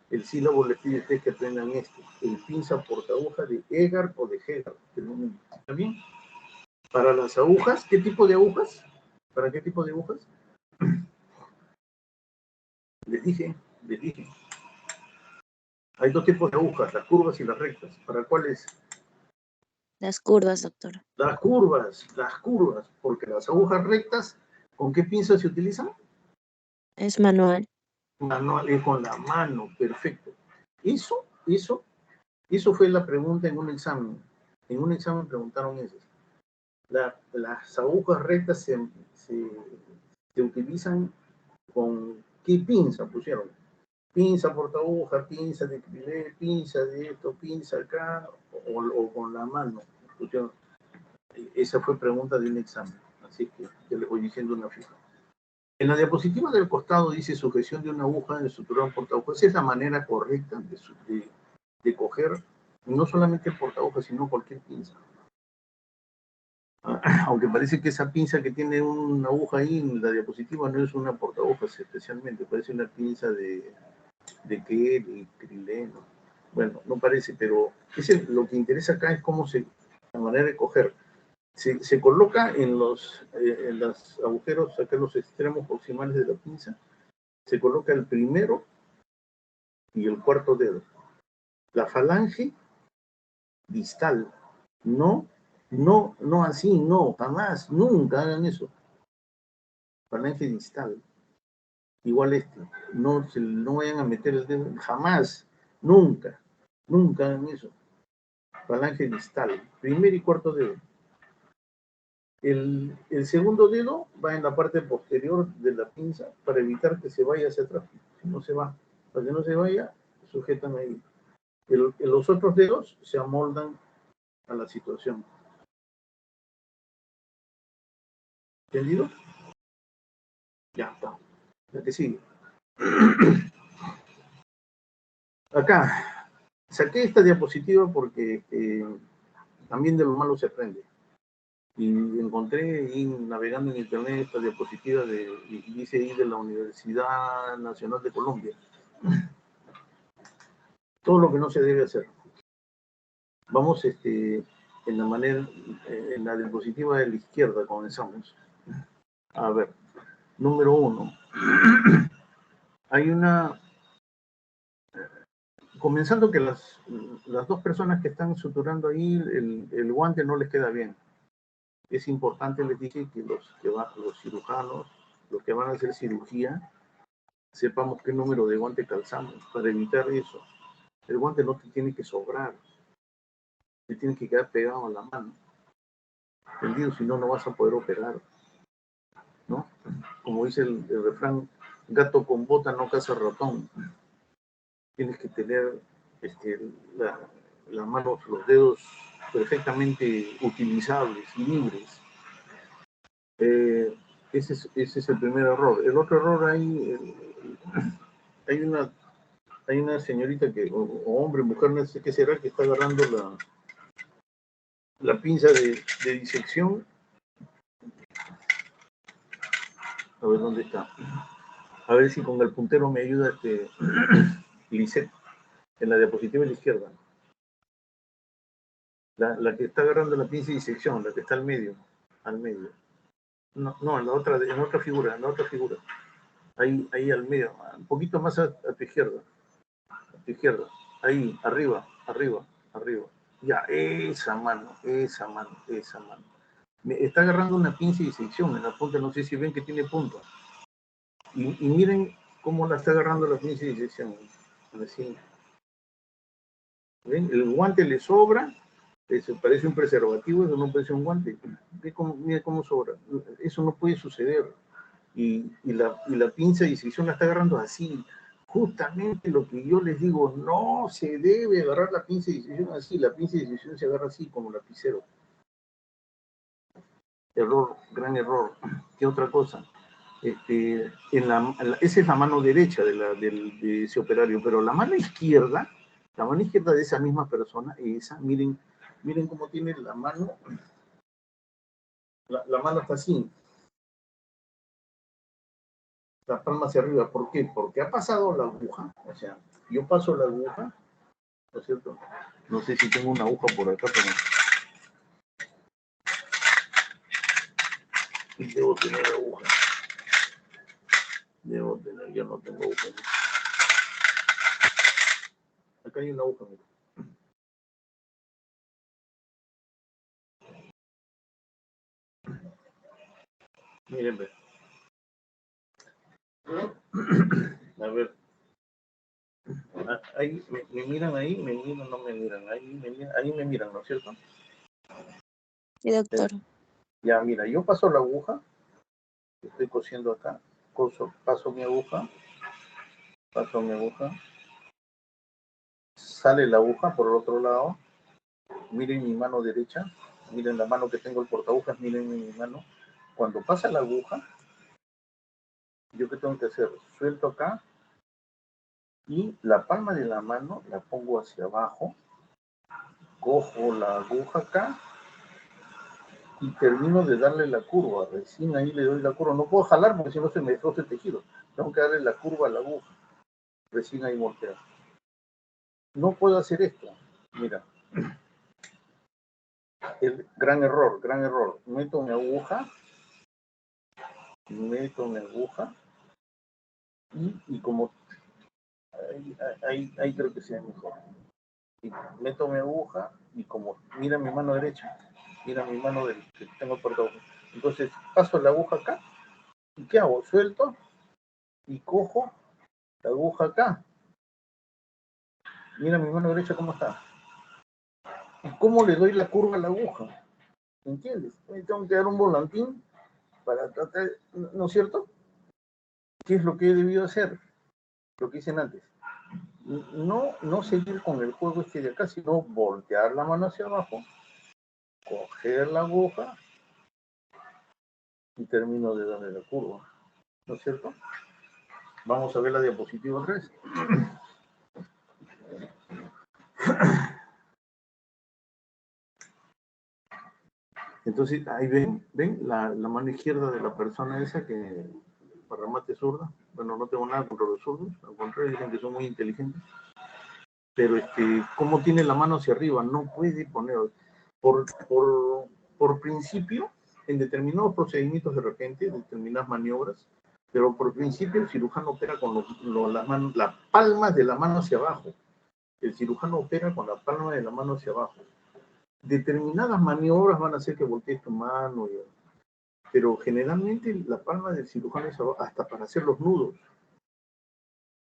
El sílabo les pide a ustedes que aprendan esto. El pinza portaaguja de Heger o de Heger. ¿Está bien? Para las agujas, ¿qué tipo de agujas? ¿Para qué tipo de agujas? Les dije. Hay dos tipos de agujas, las curvas y las rectas. ¿Para cuáles? Las curvas, doctor. Las curvas, porque las agujas rectas, ¿con qué pinza se utilizan? Es manual. Manual, es con la mano, perfecto. Eso fue la pregunta en un examen. En un examen preguntaron eso. Las agujas rectas se utilizan con ¿qué pinza pusieron? Pinza portaaguja, pinza de crilé, pinza de esto, pinza acá, o con la mano. Pusieron. Esa fue pregunta de un examen, así que yo les voy diciendo una fija. En la diapositiva del costado dice sujeción de una aguja en suturar un portaagujas. Esa es la manera correcta de coger no solamente el portaagujas, sino cualquier pinza. Aunque parece que esa pinza que tiene una aguja ahí en la diapositiva no es una portaagujas especialmente, parece una pinza de crileno. Bueno, no parece, pero lo que interesa acá es la manera de coger. Se coloca en los agujeros, acá en los extremos proximales de la pinza, se coloca el primero y el cuarto dedo. La falange distal, no así, no, jamás, nunca hagan eso. Falange distal. igual no vayan a meter el dedo, jamás, nunca, nunca hagan eso. Falange distal, primer y cuarto dedo. El segundo dedo va en la parte posterior de la pinza para evitar que se vaya hacia atrás. Si no se va, para que no se vaya, sujetan ahí. Los otros dedos se amoldan a la situación. ¿Entendido? Ya está. La que sigue. Acá, saqué esta diapositiva porque también de lo malo se aprende. Y encontré ahí, navegando en internet, esta diapositiva dice ahí de la Universidad Nacional de Colombia. Todo lo que no se debe hacer. Vamos en la diapositiva de la izquierda comenzamos. A ver, número 1. Hay comenzando que las dos personas que están suturando ahí, el guante no les queda bien. Es importante, les dije, que los cirujanos, los que van a hacer cirugía, sepamos qué número de guante calzamos para evitar eso. El guante no te tiene que sobrar, te tiene que quedar pegado a la mano. ¿Entendido? Si no, no vas a poder operar, ¿no? Como dice el refrán, gato con bota no caza ratón. Tienes que tener las manos, los dedos perfectamente utilizables y libres. Ese es el primer error. El otro error hay una señorita o hombre, mujer, no sé qué será, que está agarrando la pinza de disección. A ver dónde está. A ver si con el puntero me ayuda Lisette, en la diapositiva de la izquierda. La que está agarrando la pinza de disección, la que está al medio. No, en otra figura. Ahí al medio, un poquito más a tu izquierda. Ahí, arriba. Ya, esa mano. Me está agarrando una pinza de disección en la punta, no sé si ven que tiene punta. Y miren cómo la está agarrando la pinza de disección. Así. ¿Ven? El guante le sobra, parece un preservativo, eso no parece un guante. Mira cómo sobra. Eso no puede suceder. Y la pinza de disección la está agarrando así. Justamente lo que yo les digo, no se debe agarrar la pinza de disección así. La pinza de disección se agarra así, como lapicero. Error, gran error. ¿Qué otra cosa? Esa es la mano derecha de ese operario, pero la mano izquierda de esa misma persona, miren cómo tiene la mano. La mano está así. La palma hacia arriba. ¿Por qué? Porque ha pasado la aguja. O sea, yo paso la aguja, ¿no es cierto? No sé si tengo una aguja por acá, pero debo tener aguja. Yo no tengo aguja. Acá hay una aguja, mira. Miren, ve. A ver. Ahí, me miran ahí, no me miran. Ahí me miran, ¿no es cierto? Sí, doctor. Ya, mira, yo paso la aguja. Estoy cosiendo acá. Paso mi aguja. Sale la aguja por el otro lado. Miren mi mano derecha. Miren la mano que tengo el portagujas. Miren mi mano. Cuando pasa la aguja, ¿yo qué tengo que hacer? Suelto acá. Y la palma de la mano la pongo hacia abajo. Cojo la aguja acá. Y termino de darle la curva. Recién ahí le doy la curva. No puedo jalar porque si no se me destroza el tejido. Tengo que darle la curva a la aguja. Recién ahí voltear. No puedo hacer esto. Mira. El gran error. Meto mi aguja. Y como ahí creo que sea mejor. Y meto mi aguja y como mira mi mano derecha, mira mi mano que tengo el portagujas. Entonces paso la aguja acá y ¿qué hago? Suelto y cojo la aguja acá. Mira mi mano derecha cómo está. ¿Y cómo le doy la curva a la aguja? ¿Entiendes? Tengo que dar un volantín para tratar, ¿no es cierto? ¿Qué es lo que he debido hacer? Lo que hice antes. No seguir con el juego este de acá, sino voltear la mano hacia abajo, coger la aguja y termino de darle la curva. ¿No es cierto? Vamos a ver la diapositiva otra vez. Entonces, ahí ven la mano izquierda de la persona esa que, para remate zurda. Bueno, no tengo nada contra los zurdos, al contrario, dicen que son muy inteligentes. Pero, ¿cómo tiene la mano hacia arriba? No puede poner, por principio, en determinados procedimientos de repente, determinadas maniobras, pero por principio el cirujano opera con las palmas de la mano hacia abajo. El cirujano opera con la palma de la mano hacia abajo. Determinadas maniobras van a hacer que voltees tu mano, pero generalmente la palma del cirujano es abajo, hasta para hacer los nudos.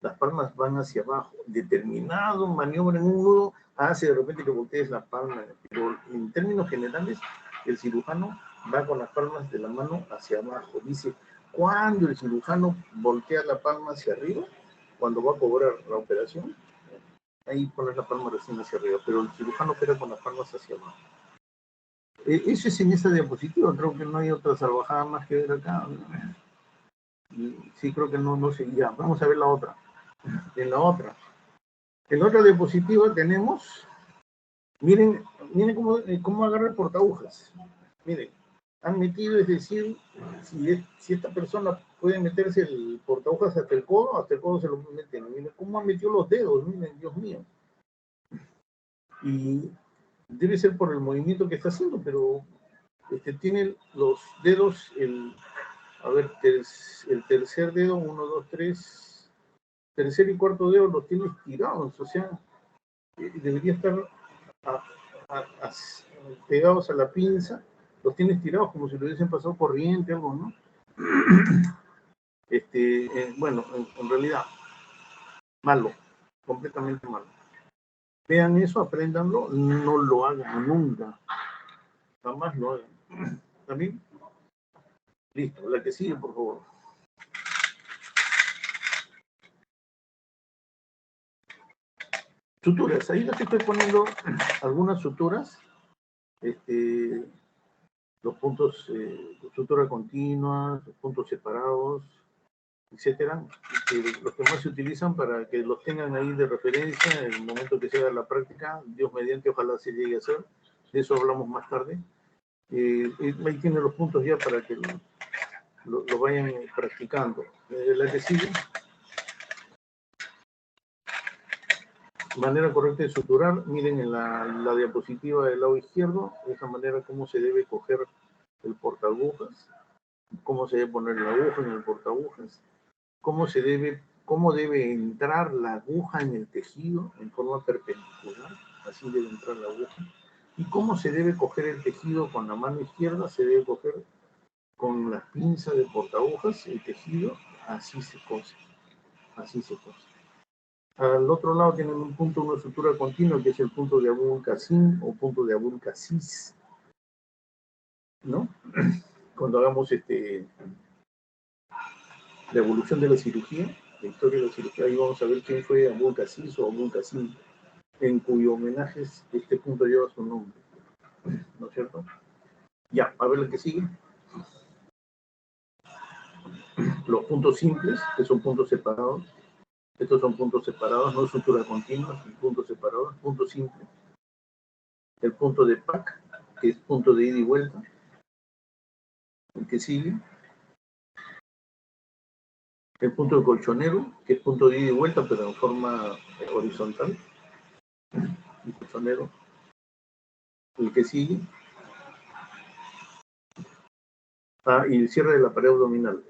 Las palmas van hacia abajo. Determinado maniobra en un nudo hace de repente que voltees la palma, pero en términos generales el cirujano va con las palmas de la mano hacia abajo. Dice, cuando el cirujano voltea la palma hacia arriba, cuando va a cobrar la operación, ahí poner la palma recién hacia arriba, pero el cirujano opera con las palmas hacia abajo. Eso es en esa diapositiva, creo que no hay otra salvajada más que ver acá. Sí, creo que no seguía. Vamos a ver la otra. En la otra diapositiva tenemos, miren cómo agarra el portagujas. Miren, han metido, es decir, si esta persona puede meterse el portagujas hasta el codo se lo meten. Miren cómo han metido los dedos, miren, Dios mío. Y debe ser por el movimiento que está haciendo, pero tiene los dedos, el tercer dedo, 1, 2, 3, tercer y cuarto dedo los tiene estirados, o sea, debería estar pegados a la pinza, los tiene estirados como si lo hubiesen pasado corriente, algo, ¿no? Bueno, en realidad, malo, completamente malo. Vean eso, apréndanlo, no lo hagan nunca, jamás lo hagan. ¿También? Listo, la que sigue, por favor. Suturas, ahí les estoy poniendo algunas suturas, los puntos, sutura continua, los puntos separados, etcétera, los que más se utilizan para que los tengan ahí de referencia en el momento que se haga la práctica. Dios mediante, ojalá se llegue a hacer. De eso hablamos más tarde. Ahí tienen los puntos ya para que lo vayan practicando. La que sigue. Manera correcta de suturar. Miren en la diapositiva del lado izquierdo, de esa manera cómo se debe coger el portaagujas, cómo se debe poner la aguja en el portaagujas, cómo debe entrar la aguja en el tejido en forma perpendicular, así debe entrar la aguja, y cómo se debe coger el tejido con la mano izquierda, se debe coger con las pinzas de portaagujas, el tejido, así se cose, así se cose. Al otro lado tienen un punto, una sutura continua, que es el punto de Abul-Qasim o punto de Abul-Qasis, ¿no? Cuando hagamos la evolución de la cirugía, la historia de la cirugía, ahí vamos a ver quién fue Abul-Qasis o Abul-Qasim, en cuyo homenaje este punto lleva su nombre, ¿no es cierto? Ya, a ver lo que sigue. Los puntos simples, que son puntos separados. Estos son puntos separados, no sutura continua, son puntos separados, punto simple. El punto de PAC, que es punto de ida y vuelta. El que sigue. El punto de colchonero, que es punto de ida y vuelta, pero en forma horizontal. El colchonero. El que sigue. Y el cierre de la pared abdominal.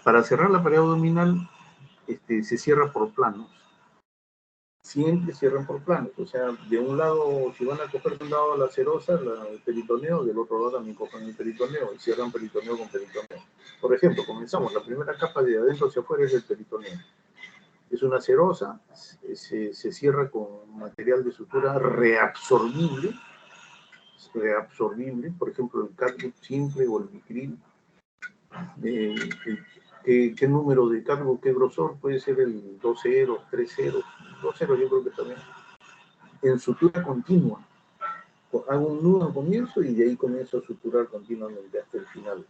Para cerrar la pared abdominal, se cierra por planos. siempre cierran por planos. O sea, de un lado, si van a coger de un lado la serosa, el peritoneo, del otro lado también cogen el peritoneo y cierran peritoneo con peritoneo. Por ejemplo, comenzamos, la primera capa de adentro hacia afuera es el peritoneo. Es una serosa, se cierra con material de sutura reabsorbible, por ejemplo, el catgut simple o el micril. ¿Qué número de catgut, qué grosor? Puede ser el 2 ceros, 3 ceros, 2 ceros yo creo que también. En sutura continua. Hago un nudo al comienzo y de ahí comienzo a suturar continuamente hasta el final.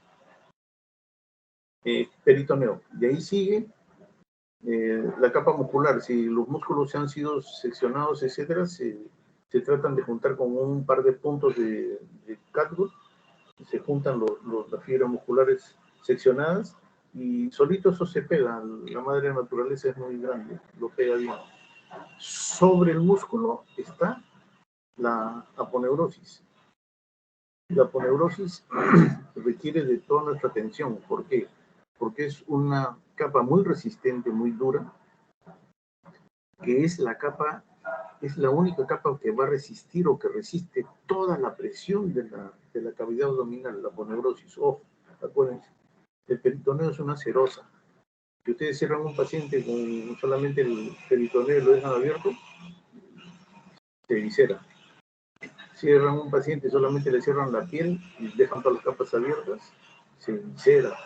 Peritoneo. De ahí sigue la capa muscular. Si los músculos se han sido seccionados, etcétera, se tratan de juntar con un par de puntos de catgut. Se juntan las fibras musculares seccionadas y solito eso se pega. La madre naturaleza es muy grande, lo pega bien. Sobre el músculo está la aponeurosis. La aponeurosis requiere de toda nuestra atención. ¿Por qué? Porque es una capa muy resistente, muy dura, que es la única capa que va a resistir o que resiste toda la presión de la cavidad abdominal, la aponeurosis. Ojo, acuérdense, el peritoneo es una serosa. Si ustedes cierran un paciente con solamente el peritoneo y lo dejan abierto, se viscera. Cierran un paciente y solamente le cierran la piel y dejan todas las capas abiertas, se viscera.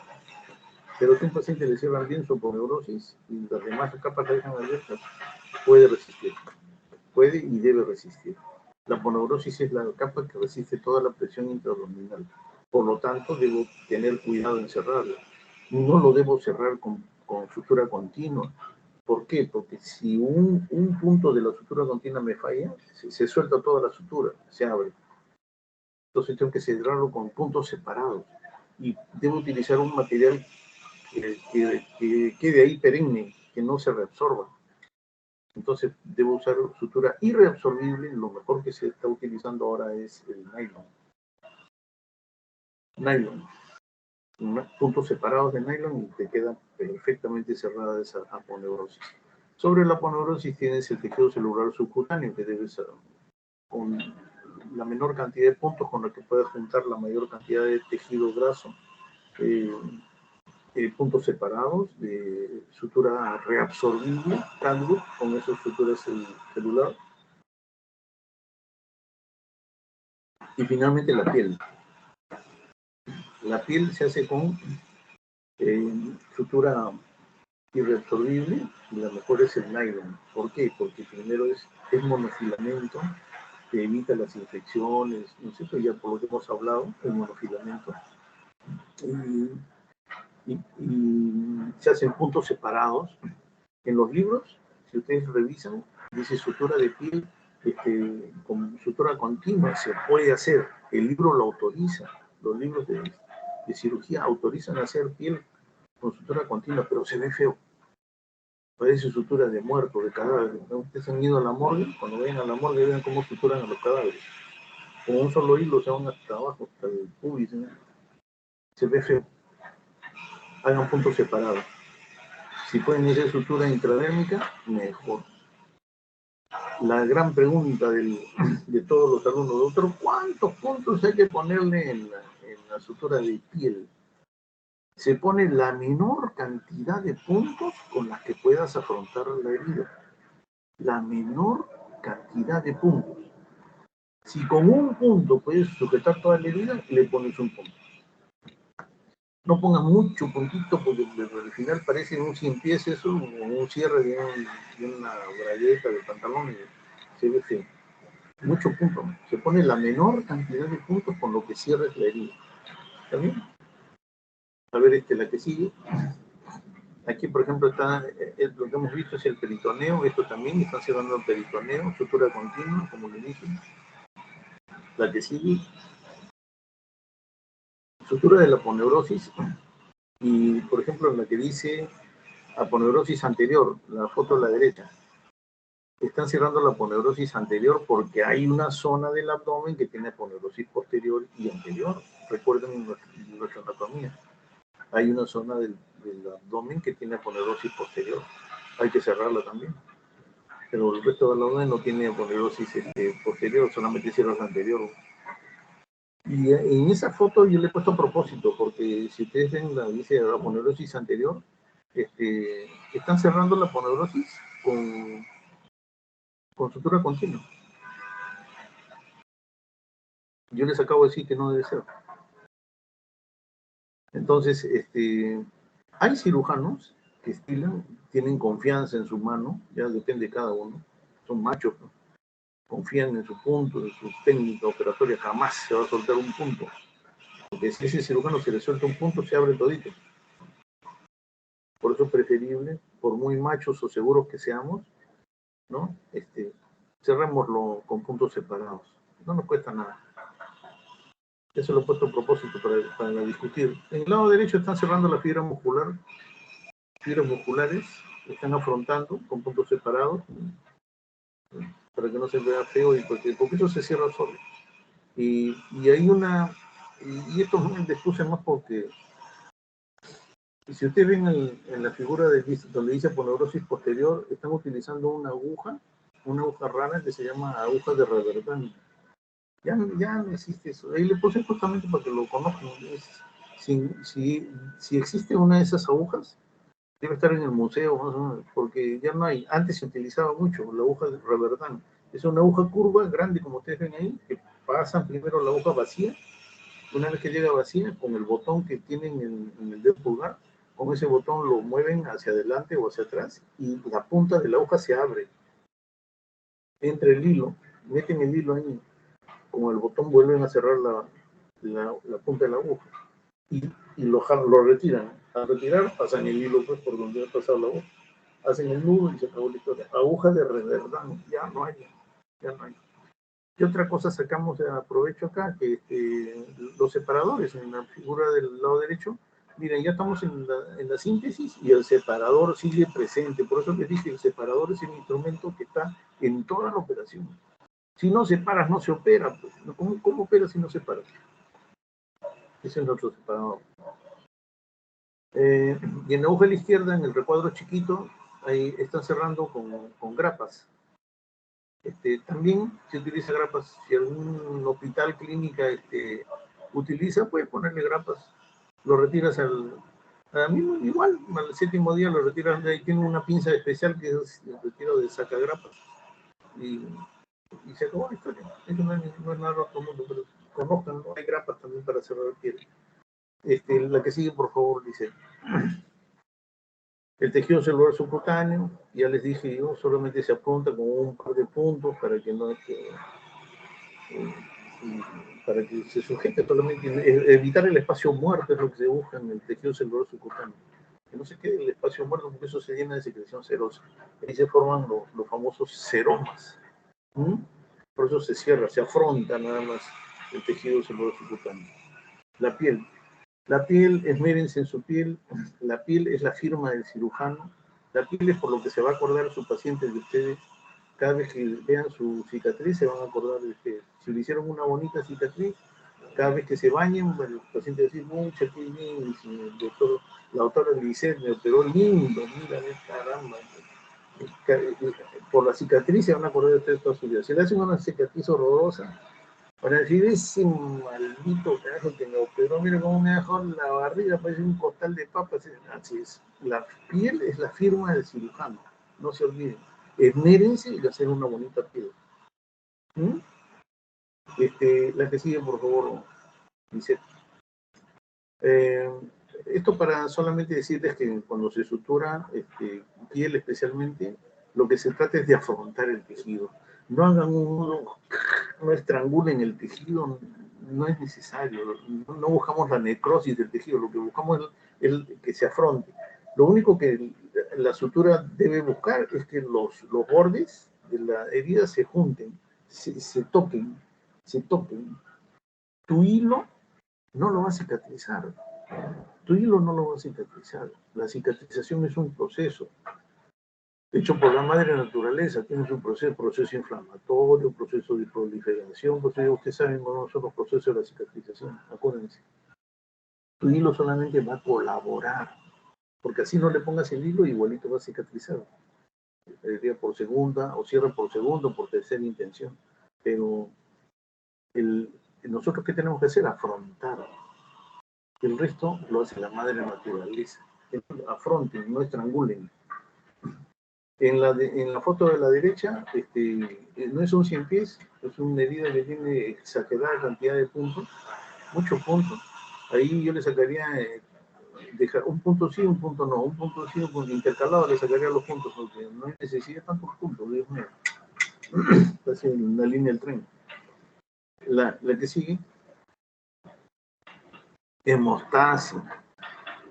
Pero si un paciente le cierran bien su aponeurosis y las demás capas la dejan abiertas, puede resistir. Puede y debe resistir. La aponeurosis es la capa que resiste toda la presión intraabdominal. Por lo tanto, debo tener cuidado en cerrarla. No lo debo cerrar con sutura continua. ¿Por qué? Porque si un punto de la sutura continua me falla, se suelta toda la sutura, se abre. Entonces tengo que cerrarlo con puntos separados. Y debo utilizar un material que quede ahí perenne, que no se reabsorba. Entonces debo usar sutura irreabsorbible. Lo mejor que se está utilizando ahora es el nylon. Nylon. Puntos separados de nylon y te queda perfectamente cerrada esa aponeurosis. Sobre la aponeurosis tienes el tejido celular subcutáneo, que debe ser con la menor cantidad de puntos con la que puedas juntar la mayor cantidad de tejido graso. Puntos separados de sutura reabsorbible, catgut, con esas suturas celular. Y finalmente la piel. La piel se hace con sutura irreabsorbible y la mejor es el nylon. ¿Por qué? Porque primero es monofilamento, que evita las infecciones, ¿no es cierto? Ya por lo que hemos hablado, el monofilamento. Y se hacen puntos separados. En los libros, si ustedes revisan, dice sutura de piel con sutura continua, se puede hacer. El libro lo autoriza. Los libros de cirugía autorizan hacer piel con sutura continua, pero se ve feo. Parece sutura de muerto, de cadáver. Ustedes han ido a la morgue, cuando vayan a la morgue vean cómo suturan a los cadáveres. Con un solo hilo se van hasta abajo, hasta el pubis, ¿no? Se ve feo. Hagan puntos separados. Si pueden hacer sutura intradérmica, mejor. La gran pregunta de todos los alumnos, doctor, ¿cuántos puntos hay que ponerle en la sutura de piel? Se pone la menor cantidad de puntos con las que puedas afrontar la herida. La menor cantidad de puntos. Si con un punto puedes sujetar toda la herida, le pones un punto. No pongas mucho puntito porque al final parece un 100 pies eso, o un cierre de una bragueta de pantalón y se ve feo. Mucho punto. Se pone la menor cantidad de puntos con lo que cierres la herida. ¿Está bien? A ver, la que sigue. Aquí, por ejemplo, está lo que hemos visto es el peritoneo. Esto también está cerrando el peritoneo, sutura continua, como le dije. La que sigue. Sutura de la aponeurosis. Y, por ejemplo, la que dice aponeurosis anterior, la foto a la derecha. Están cerrando la aponeurosis anterior porque hay una zona del abdomen que tiene aponeurosis posterior y anterior. Recuerden nuestra anatomía. Hay una zona del abdomen que tiene aponeurosis posterior. Hay que cerrarla también. pero el resto de la alaunoide no tiene aponerosis posterior, solamente hicieron la anterior. Y en esa foto yo le he puesto a propósito, porque si ustedes ven la dice la aponerosis anterior, están cerrando la aponerosis con sutura continua. Yo les acabo de decir que no debe ser. Entonces, hay cirujanos que estilan, tienen confianza en su mano, ya depende de cada uno, son machos, ¿no? Confían en su punto, en su técnica operatoria, jamás se va a soltar un punto. Porque si ese cirujano se le suelta un punto, se abre todito. Por eso es preferible, por muy machos o seguros que seamos, ¿no? Cerrémoslo con puntos separados. No nos cuesta nada. Eso lo he puesto a propósito para discutir. En el lado derecho están cerrando la fibra muscular, fibras musculares, están afrontando con puntos separados, para que no se vea feo, y porque eso se cierra solo. Y hay y esto no me excusa más porque, si ustedes ven en la figura donde dice aponeurosis posterior, están utilizando una aguja rara que se llama aguja de Reverdán. Ya no existe eso. Ahí le puse justamente para que lo conozcan. Si existe una de esas agujas, debe estar en el museo, más o menos, porque ya no hay. Antes se utilizaba mucho la aguja de Reverdán. Es una aguja curva, grande, como ustedes ven ahí, que pasan primero la aguja vacía. Una vez que llega vacía, con el botón que tienen en el dedo pulgar, con ese botón lo mueven hacia adelante o hacia atrás y la punta de la aguja se abre. Entra el hilo, meten el hilo ahí, con el botón vuelven a cerrar la punta de la aguja y lo retiran. Al retirar, pasan el hilo pues, por donde ha pasado la aguja. Hacen el nudo y se acabó la historia. Aguja de Reverdán, ya no hay. ¿Qué otra cosa sacamos de provecho acá? Que los separadores en la figura del lado derecho, miren, ya estamos en la síntesis y el separador sigue presente. Por eso les dije, el separador es el instrumento que está en toda la operación. Si no separas, no se opera. Pues. ¿Cómo operas si no separas? Ese es nuestro separador. Y en la aguja de la izquierda, en el recuadro chiquito, ahí están cerrando con grapas. También se utiliza grapas. Si algún hospital, clínica utiliza, puedes ponerle grapas. Lo retiras igual, al séptimo día lo retiras de ahí. Tiene una pinza especial que es el retiro de sacagrapas. Y se acabó la historia. Eso no es nada otro mundo, pero conozcan, ¿no? Hay grapas también para cerrar piel. La que sigue, por favor, dice. El tejido celular subcutáneo, ya les dije yo, solamente se apunta con un par de puntos para que no para que se sujete solamente, evitar el espacio muerto es lo que se busca en el tejido celular subcutáneo. Que no se quede el espacio muerto porque eso se llena de secreción serosa. Ahí se forman los famosos seromas. Por eso se cierra, se afronta nada más el tejido celular subcutáneo. La piel. La piel, esmérense en su piel, la piel es la firma del cirujano, la piel es por lo que se va a acordar su paciente de ustedes, cada vez que vean su cicatriz se van a acordar de ustedes. Si le hicieron una bonita cicatriz, cada vez que se bañen, el paciente va a decir, mucha, qué bien, la doctora Lisset me operó lindo, mira, caramba. Por la cicatriz se van a acordar de ustedes toda su vida. Si le hacen una cicatriz horrorosa, para decir, ese maldito carajo que me operó, mira cómo me dejó la barriga, parece un costal de papas. Así es. La piel es la firma del cirujano, no se olviden. Esmérense y hacer una bonita piel. La que sigue, por favor, dice. Esto para solamente decirles que cuando se sutura piel especialmente, lo que se trata es de afrontar el tejido. No hagan no estrangulen el tejido, no es necesario. No buscamos la necrosis del tejido, lo que buscamos es que se afronte. Lo único que la sutura debe buscar es que los bordes de la herida se junten, se toquen. Tu hilo no lo va a cicatrizar. Tu hilo no lo va a cicatrizar. La cicatrización es un proceso hecho por la madre naturaleza. Tiene su proceso inflamatorio, proceso de proliferación. Ustedes saben cómo son los procesos de la cicatrización. Acuérdense. Tu hilo solamente va a colaborar. Porque así no le pongas el hilo, igualito va a cicatrizar. por segunda, o cierre por segunda, o por tercera intención. Pero nosotros, ¿qué tenemos que hacer? Afrontar. El resto lo hace la madre naturaleza. Afronten, no estrangulen. En la foto de la derecha, no es un 100 pies, es una medida que tiene exagerada cantidad de puntos, muchos puntos. Ahí yo le sacaría, dejar un punto sí, un punto no, un punto sí, un punto intercalado, le sacaría los puntos, porque no hay necesidad de tantos puntos, Dios mío. Casi en la línea del tren. La que sigue, hemostasia.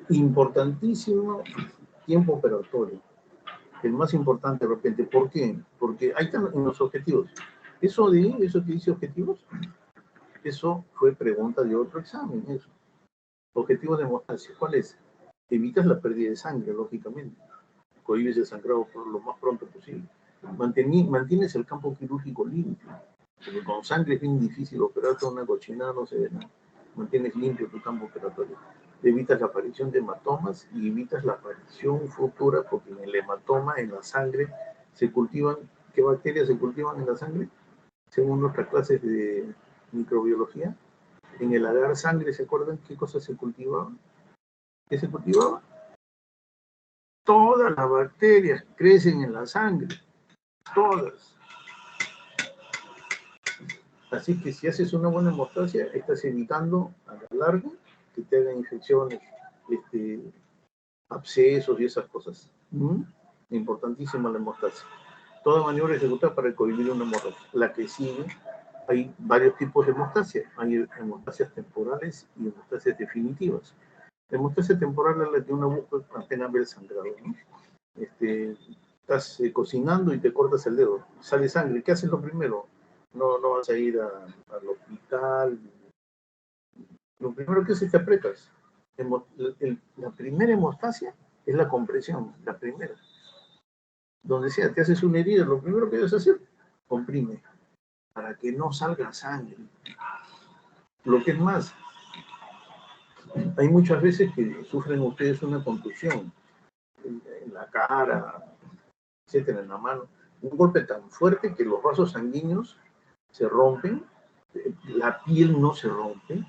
Importantísimo tiempo operatorio. El más importante de repente. ¿Por qué? Porque ahí están en los objetivos. Eso que dice objetivos, eso fue pregunta de otro examen, eso. Objetivos de hemostasia, ¿cuál es? Evitas la pérdida de sangre, lógicamente. Cohibes el sangrado por lo más pronto posible. Mantienes el campo quirúrgico limpio. Porque con sangre es bien difícil operar toda una cochinada, no se ve nada. Mantienes limpio tu campo operatorio. Evitas la aparición de hematomas y evitas la aparición futura, porque en el hematoma, en la sangre, se cultivan, ¿qué bacterias se cultivan en la sangre? Según nuestras clases de microbiología, en el agar sangre, ¿se acuerdan qué cosas se cultivaban? ¿Qué se cultivaba? Todas las bacterias crecen en la sangre, todas. Así que si haces una buena hemostasia, estás evitando a la larga que te hagan infecciones, abscesos y esas cosas. Importantísima la hemostasia. Toda maniobra ejecutada para cohibir una hemorragia. La que sigue, hay varios tipos de hemostasia. Hay hemostasias temporales y hemostasias definitivas. La hemostasia temporal es la que uno busca apenas ver el sangrado, ¿no? Estás cocinando y te cortas el dedo, sale sangre. ¿Qué haces lo primero? No vas a ir al hospital. Lo primero que haces es te apretas. La primera hemostasia es la compresión, la primera. Donde sea, te haces una herida, lo primero que debes hacer, comprime, para que no salga sangre. Lo que es más, hay muchas veces que sufren ustedes una contusión en la cara, etcétera, en la mano. Un golpe tan fuerte que los vasos sanguíneos se rompen, la piel no se rompe,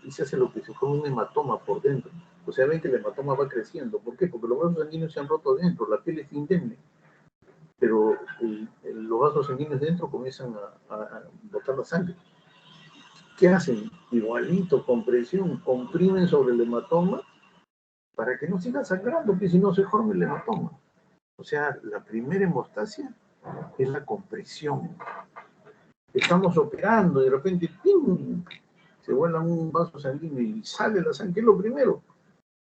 y se hace lo que se forma un hematoma por dentro. O sea, ven que el hematoma va creciendo. ¿Por qué? Porque los vasos sanguíneos se han roto dentro, la piel está indemne, pero los vasos sanguíneos dentro comienzan a botar la sangre. ¿Qué hacen? Igualito, compresión, comprimen sobre el hematoma para que no siga sangrando, que si no se forma el hematoma. O sea, la primera hemostasia es la compresión. Estamos operando y de repente ¡ping! Se vuela un vaso sanguíneo y sale la sangre. ¿Qué es lo primero?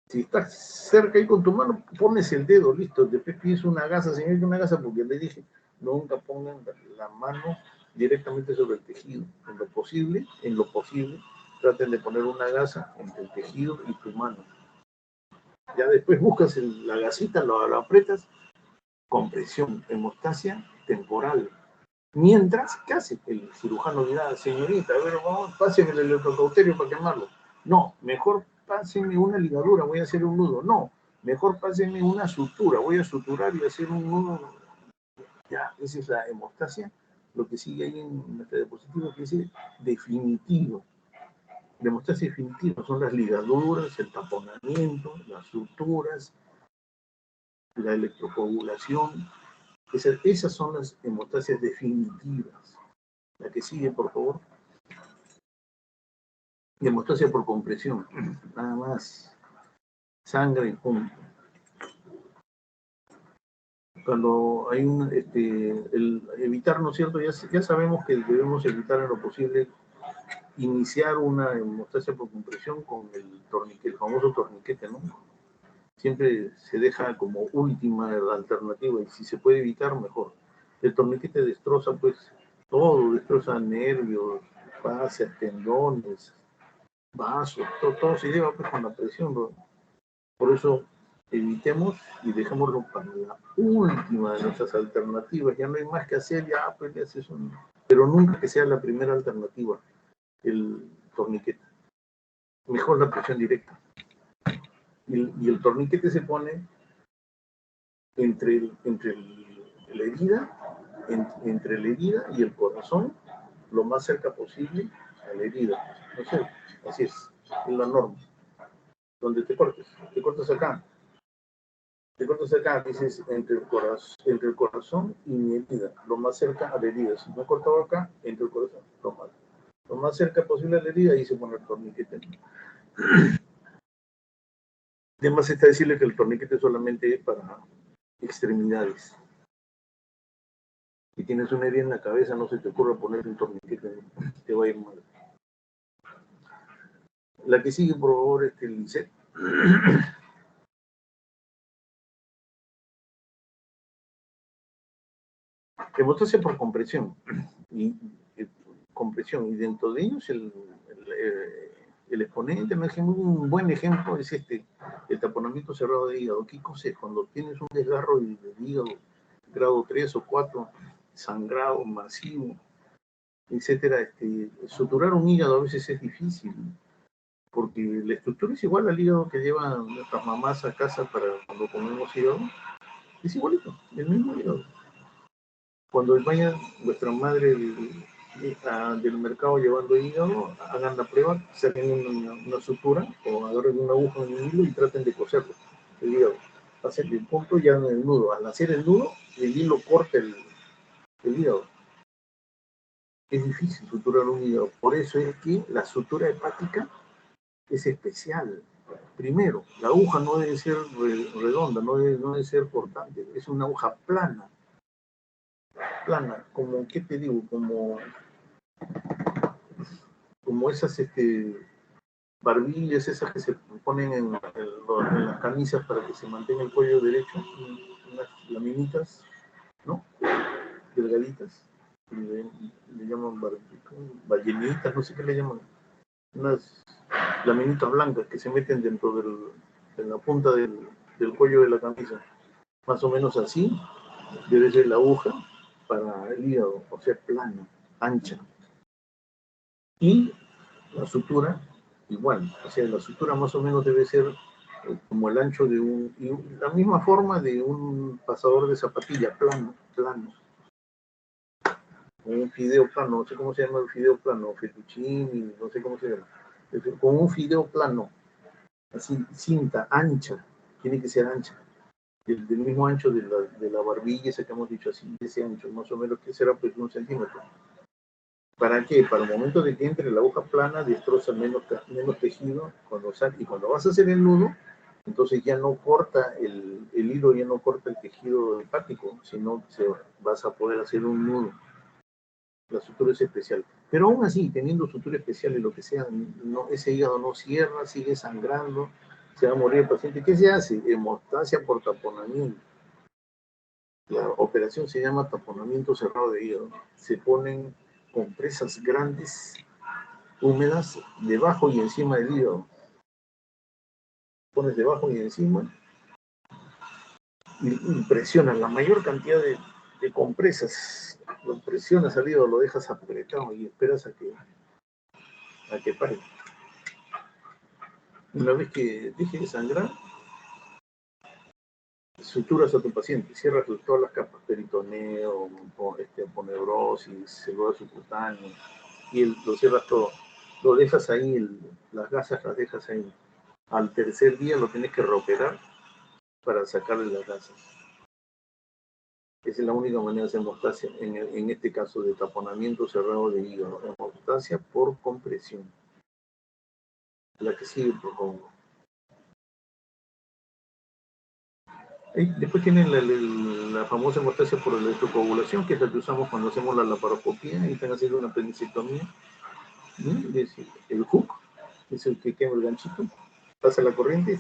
Si estás cerca ahí con tu mano, pones el dedo, listo. Después pides una gasa, señor, una gasa, porque le dije, nunca pongan la mano directamente sobre el tejido. En lo posible, traten de poner una gasa entre el tejido y tu mano. Ya después buscas la gasita, lo aprietas, compresión, hemostasia temporal. Mientras, ¿qué hace? El cirujano dirá, señorita, a ver, vamos, pásenme el electrocauterio para quemarlo. No, mejor pásenme una ligadura, voy a hacer un nudo. No, mejor pásenme una sutura, voy a suturar y hacer un nudo. Ya, esa es la hemostasia. Lo que sigue ahí en nuestra diapositiva que dice definitivo. La hemostasia definitiva son las ligaduras, el taponamiento, las suturas, la electrocoagulación. Esas son las hemostasias definitivas. La que sigue, por favor. Hemostasia por compresión. Nada más. Sangre y punto. Cuando hay el evitar, ¿no es cierto? Ya sabemos que debemos evitar en lo posible iniciar una hemostasia por compresión con el torniquete, el famoso torniquete, ¿no? Siempre se deja como última alternativa y si se puede evitar, mejor. El torniquete destroza, pues, todo, destroza nervios, fascias, tendones, vasos, todo se lleva pues con la presión, ¿no? Por eso evitemos y dejémoslo para la última de nuestras alternativas. Ya no hay más que hacer, ya pues le haces un... Pero nunca que sea la primera alternativa, el torniquete. Mejor la presión directa. Y el torniquete se pone la herida, entre la herida y el corazón, lo más cerca posible a la herida. No sé, así es la norma. Donde te cortas acá. Te cortas acá, dices, entre el corazón y mi herida, lo más cerca a la herida. Si me he cortado acá, entre el corazón, lo más cerca posible a la herida, y se pone el torniquete. Además está decirle que el torniquete solamente es para extremidades. Si tienes una herida en la cabeza, no se te ocurra poner un torniquete, te va a ir mal. La que sigue, por favor, es el Lisette. Hemostasia por compresión. Compresión. Y dentro de ellos el exponente, un buen ejemplo es el taponamiento cerrado de hígado. ¿Qué cosa es? Cuando tienes un desgarro de hígado, grado 3 o 4, sangrado masivo, etcétera, suturar un hígado a veces es difícil, porque la estructura es igual al hígado que llevan nuestras mamás a casa para cuando comemos hígado. Es igualito, el mismo hígado. Cuando vaya vuestra madre del mercado llevando hígado, hagan la prueba, saquen una sutura o agarren una aguja en el hilo y traten de coserlo, el hígado. Hacen el punto y hagan el nudo. Al hacer el nudo, el hilo corta el hígado. Es difícil suturar un hígado. Por eso es que la sutura hepática es especial. Primero, la aguja no debe ser redonda, no debe ser cortante, es una aguja plana, como, ¿qué te digo? Como esas barbillas, esas que se ponen en las camisas para que se mantenga el cuello derecho, unas laminitas, ¿no? Delgaditas, le llaman ballenitas, no sé qué le llaman, unas laminitas blancas que se meten dentro de la punta del cuello de la camisa. Más o menos así debe ser la aguja para el hígado, o sea, plana, ancha. Y la sutura, igual, o sea, la sutura más o menos debe ser como el ancho de la misma forma de un pasador de zapatilla, plano. Un fideo plano, no sé cómo se llama el fideo plano, fettuccini, no sé cómo se llama. Con un fideo plano, así, cinta, ancha, tiene que ser ancha. Del mismo ancho de la barbilla, esa que hemos dicho así, ese ancho, más o menos, que será pues 1 centímetro. ¿Para qué? Para el momento de que entre la aguja plana, destroza menos tejido cuando sale. Y cuando vas a hacer el nudo, entonces ya no corta el hilo, ya no corta el tejido hepático, sino vas a poder hacer un nudo. La sutura es especial. Pero aún así, teniendo sutura especial y lo que sea, ese hígado no cierra, sigue sangrando, se va a morir el paciente. ¿Qué se hace? Hemostasia por taponamiento. La operación se llama taponamiento cerrado de hígado. Se ponen compresas grandes, húmedas, debajo y encima del hígado. Pones debajo y encima y presionas la mayor cantidad de compresas. Lo presionas al hígado, lo dejas apretado y esperas a que pare. Una vez que deje de sangrar, suturas a tu paciente, cierras todas las capas, peritoneo, aponeurosis, célula subcutánea, y lo cierras todo. Lo dejas ahí, las gasas las dejas ahí. Al tercer día lo tienes que reoperar para sacarle las gasas. Esa es la única manera de hacer hemostasia, en este caso de taponamiento cerrado de hígado, hemostasia por compresión. La que sigue, por favor. Después tienen la famosa hemostasia por electrocoagulación, que es la que usamos cuando hacemos la laparoscopía y están haciendo una apendicectomía. El hook es el que quema el ganchito, pasa la corriente,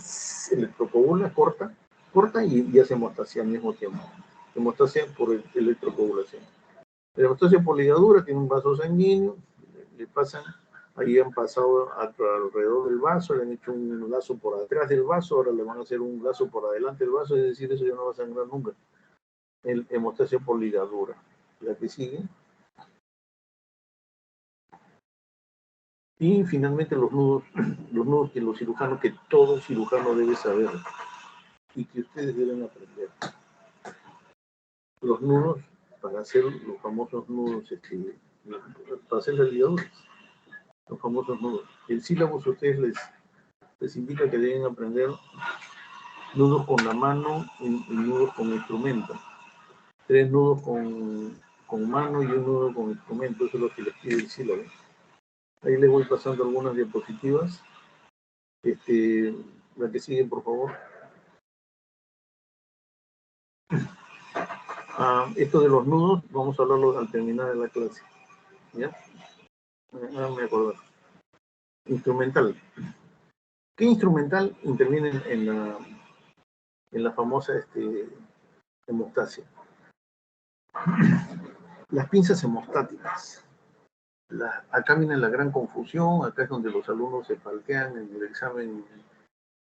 electrocoagula, corta y hace hemostasia al mismo tiempo. Hemostasia por electrocoagulación. La hemostasia por ligadura tiene un vaso sanguíneo, le pasan. Ahí han pasado alrededor del vaso, le han hecho un lazo por atrás del vaso, ahora le van a hacer un lazo por adelante del vaso, es decir, eso ya no va a sangrar nunca. Hemostasia por ligadura. La que sigue. Y finalmente los nudos que los cirujanos, que todo cirujano debe saber y que ustedes deben aprender. los nudos para hacer los famosos nudos, para hacer las ligaduras, los famosos nudos. El sílabus a ustedes les indica que deben aprender nudos con la mano y nudos con instrumento. 3 nudos con mano y un nudo con instrumento, eso es lo que les pide el sílabo. Ahí les voy pasando algunas diapositivas. La que sigue, por favor. Esto de los nudos, vamos a hablarlo al terminar la clase. ¿Ya? Me acuerdo. Instrumental. ¿Qué instrumental interviene en la famosa hemostasia? Las pinzas hemostáticas. Acá viene la gran confusión, acá es donde los alumnos se faltean en el examen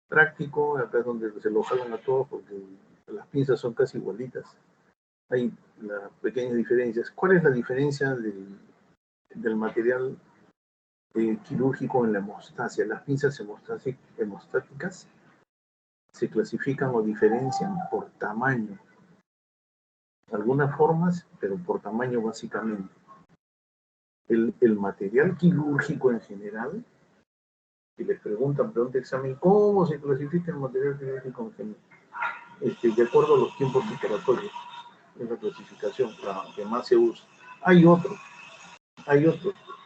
práctico, acá es donde se lo jalan a todos porque las pinzas son casi igualitas. Hay las pequeñas diferencias. ¿Cuál es la diferencia del material quirúrgico en la hemostasia? Las pinzas hemostáticas se clasifican o diferencian por tamaño. Algunas formas, pero por tamaño básicamente. El material quirúrgico en general, si les preguntan, pregunta examen, ¿cómo se clasifica el material quirúrgico en general? De acuerdo a los tiempos operatorios, es la clasificación la que más se usa. Hay otro,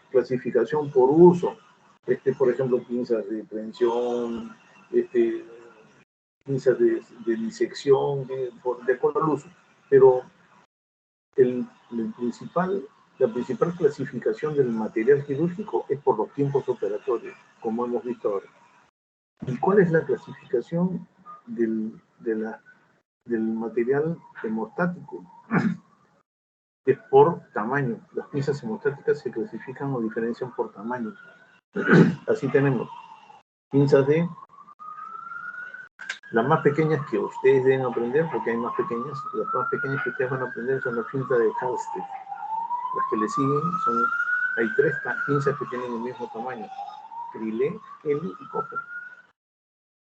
clasificación por uso, por ejemplo, pinzas de prehensión, pinzas de disección, de acuerdo al uso, pero la principal clasificación del material quirúrgico es por los tiempos operatorios, como hemos visto ahora. ¿Y cuál es la clasificación del material hemostático? Es por tamaño. Las pinzas hemostáticas se clasifican o diferencian por tamaño. Así tenemos pinzas las más pequeñas que ustedes deben aprender, porque hay más pequeñas. Las más pequeñas que ustedes van a aprender son las pinzas de Halsted. Las que le siguen hay 3 pinzas que tienen el mismo tamaño. Crilé, Kelly y Copper.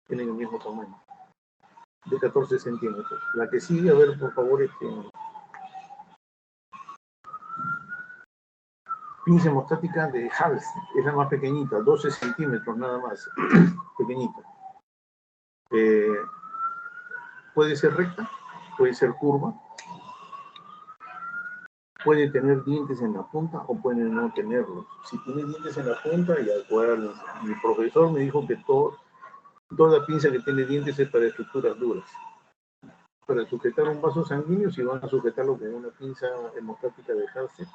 Tienen el mismo tamaño. De 14 centímetros. La que sigue, a ver, por favor, pinza hemostática de Halsted. Es la más pequeñita, 12 centímetros nada más. Pequeñita. Puede ser recta, puede ser curva, puede tener dientes en la punta o puede no tenerlos. Si tiene dientes en la punta, ya cuál. Mi profesor me dijo que toda pinza que tiene dientes es para estructuras duras. Para sujetar un vaso sanguíneo, si van a sujetarlo con una pinza hemostática de Halsted,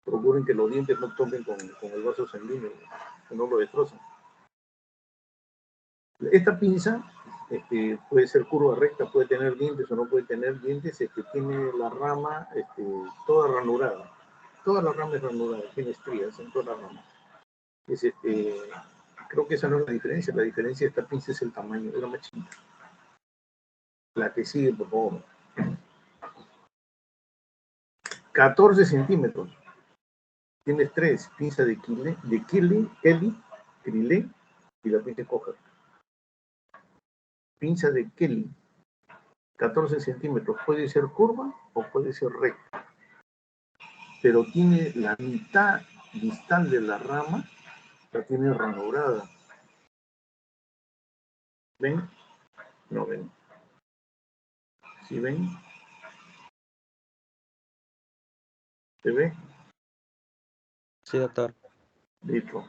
procuren que los dientes no toquen con el vaso sanguíneo, que no lo destrocen. Esta pinza puede ser curva recta, puede tener dientes o no puede tener dientes, tiene la rama toda ranurada. Toda la rama es ranurada, tiene estrías en toda la rama. Creo que esa no es la diferencia de esta pinza es el tamaño, es la más chiquita. La que sigue, por favor. 14 centímetros. Tienes 3, pinza de Kelly, Crilé y la pinza de Cocker. Pinza de Kelly, 14 centímetros, puede ser curva o puede ser recta, pero tiene la mitad distal de la rama, la tiene ranurada. ¿Ven? No ven. ¿Sí ven? ¿Se ve? Sí, doctor. Listo.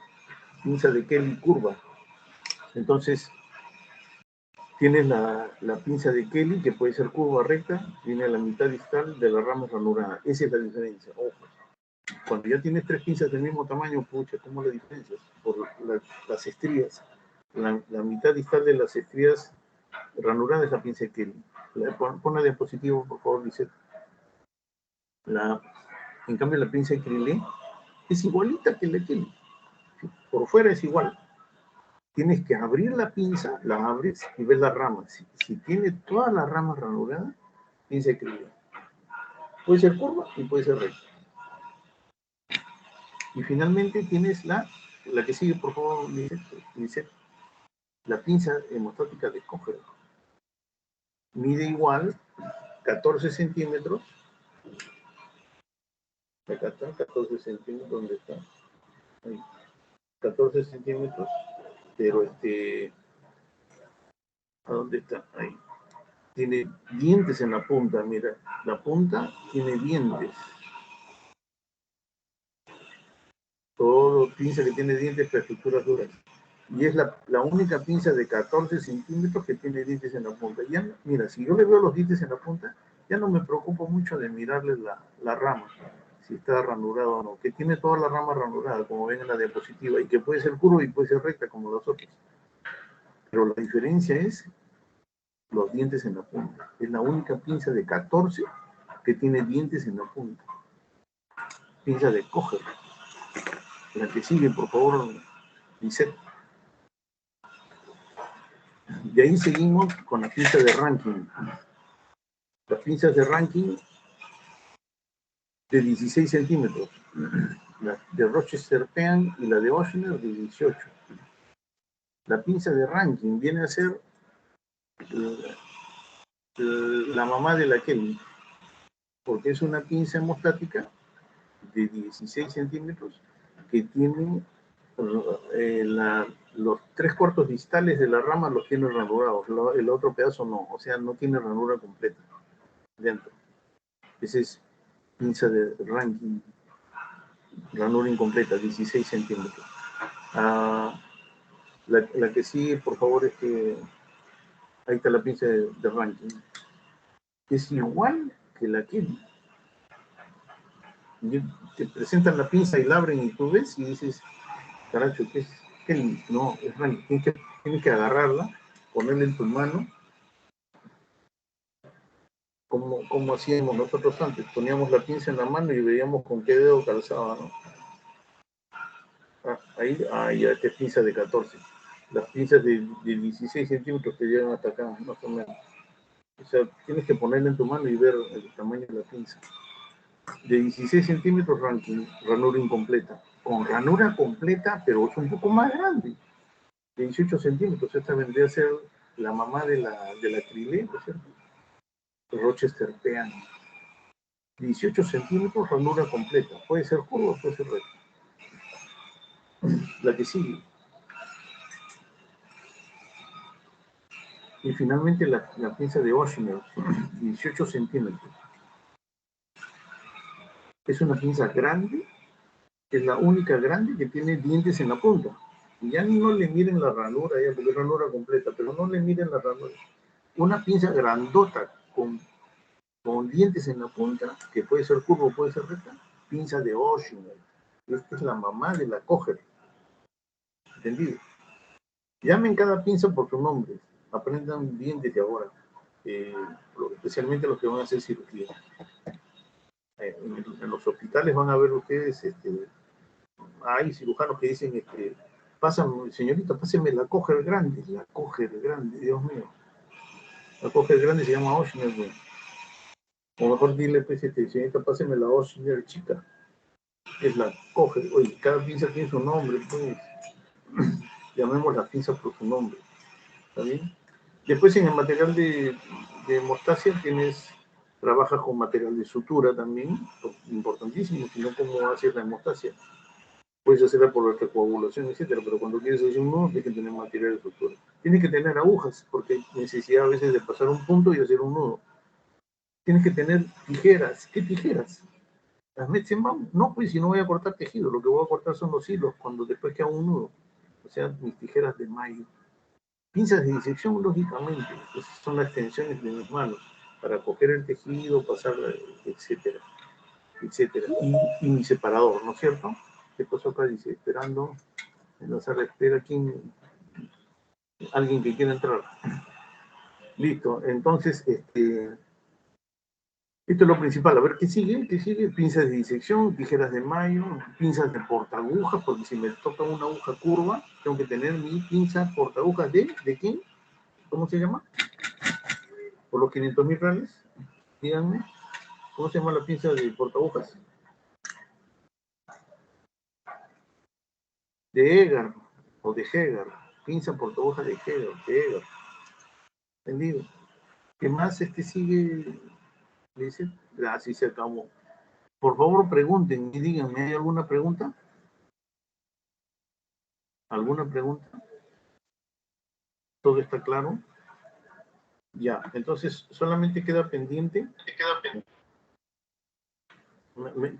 Pinza de Kelly curva. Entonces, tienes la pinza de Kelly, que puede ser curva o recta, tiene la mitad distal de la rama ranurada. Esa es la diferencia. Ojo. Cuando ya tienes 3 pinzas del mismo tamaño, pucha, ¿cómo la diferencias? Por las estrías. La mitad distal de las estrías ranuradas es la pinza de Kelly. Pon la diapositiva, por favor, Lisette. En cambio, la pinza de Crilé es igualita que la de Kelly. Por fuera es igual. Tienes que abrir la pinza, la abres y ves la rama. Si tiene todas las ramas ranuradas, pinza de Crilé. Puede ser curva y puede ser recta. Y finalmente tienes la que sigue, por favor, Lisette. La pinza hemostática de Cocker. Mide igual, 14 centímetros, Acá está, 14 centímetros, ¿dónde está? Ahí, 14 centímetros, pero ¿a dónde está? Ahí. Tiene dientes en la punta, mira, la punta tiene dientes. Todo pinza que tiene dientes para estructuras duras. Y es la única pinza de 14 centímetros que tiene dientes en la punta. Ya, mira, si yo le veo los dientes en la punta, ya no me preocupo mucho de mirarle la rama, si está ranurado o no, que tiene toda la rama ranurada, como ven en la diapositiva, y que puede ser curva y puede ser recta, como los otros. Pero la diferencia es los dientes en la punta. Es la única pinza de 14 que tiene dientes en la punta. Pinza de coger. La que sigue, por favor, Lisette. De ahí seguimos con la pinza de ranking. Las pinzas de ranking de 16 centímetros. La de Rochester Pean y la de Oshner de 18. La pinza de ranking viene a ser la mamá de la Kelly, porque es una pinza hemostática de 16 centímetros que tiene los 3/4 distales de la rama los tiene ranurados, el otro pedazo no, o sea, no tiene ranura completa dentro. Esa es pinza de ranking, ranura incompleta, 16 centímetros. La que sigue, por favor, es que ahí está la pinza de ranking. Es igual que la Kelly. Te presentan la pinza y la abren y tú ves y dices, caracho, ¿qué es Kelly? No, es ranking. Tienes que agarrarla, ponerla en tu mano, como hacíamos nosotros antes. Poníamos la pinza en la mano y veíamos con qué dedo calzaba, ¿no? Ahí ya esta es pinza de 14. Las pinzas de 16 centímetros que llegan hasta acá, más o menos. O sea, tienes que ponerla en tu mano y ver el tamaño de la pinza. De 16 centímetros, ranura incompleta. Con ranura completa, pero es un poco más grande. De 18 centímetros, esta vendría a ser la mamá de la Trilé, ¿no es cierto? Rochester Pean. 18 centímetros, ranura completa. Puede ser curva, puede ser recta. La que sigue. Y finalmente la pinza de Oshner, 18 centímetros. Es una pinza grande, es la única grande que tiene dientes en la punta. Y ya no le miren la ranura, ya porque es ranura completa, pero no le miren la ranura. Una pinza grandota con dientes en la punta, que puede ser curvo, puede ser recta, pinza de Oshner. Esta es la mamá de la Coger. ¿Entendido? Llamen cada pinza por su nombre. Aprendan bien desde ahora. Especialmente los que van a hacer cirugía. En los hospitales van a ver ustedes, hay cirujanos que dicen, pásame, señorita, páseme la Coger grande, Dios mío. La Coger grande se llama Oshner, ¿no? O mejor dile, pues, señorita, páseme la Oshner chica. Es la Coger. Oye, cada pinza tiene su nombre, pues. Llamemos la pinza por su nombre. ¿Está bien? Después en el material de hemostasia trabajas con material de sutura también, importantísimo, si no, ¿cómo hacer la hemostasia? Puedes hacerla por la coagulación, etcétera, pero cuando quieres hacer un nudo, tienes que tener material de sutura. Tienes que tener agujas, porque hay necesidad a veces de pasar un punto y hacer un nudo. Tienes que tener tijeras. ¿Qué tijeras? ¿Las metes en mano? No, pues si no voy a cortar tejido, lo que voy a cortar son los hilos cuando después que hago un nudo. O sea, mis tijeras de mayo. Pinzas de disección, lógicamente, esas son las extensiones de mis manos para coger el tejido, pasar, etcétera, etcétera. Y mi separador, ¿no es cierto? ¿Qué pasó acá? Dice, esperando en la sala de espera, alguien que quiera entrar. Listo, entonces, esto es lo principal. A ver, ¿qué sigue? ¿Qué sigue? Pinzas de disección, tijeras de mayo, pinzas de portaagujas, porque si me toca una aguja curva, tengo que tener mi pinza portaagujas ¿de quién? ¿Cómo se llama? Por los 500.000 reales. Díganme, ¿cómo se llama la pinza de portaagujas? De Egar o de Hegar. Pinza portaagujas de Hegar. ¿Entendido? ¿Qué más sigue? Dice, así se acabó. Por favor, pregunten y díganme, ¿hay alguna pregunta? ¿Alguna pregunta? ¿Todo está claro? Ya, entonces solamente queda pendiente.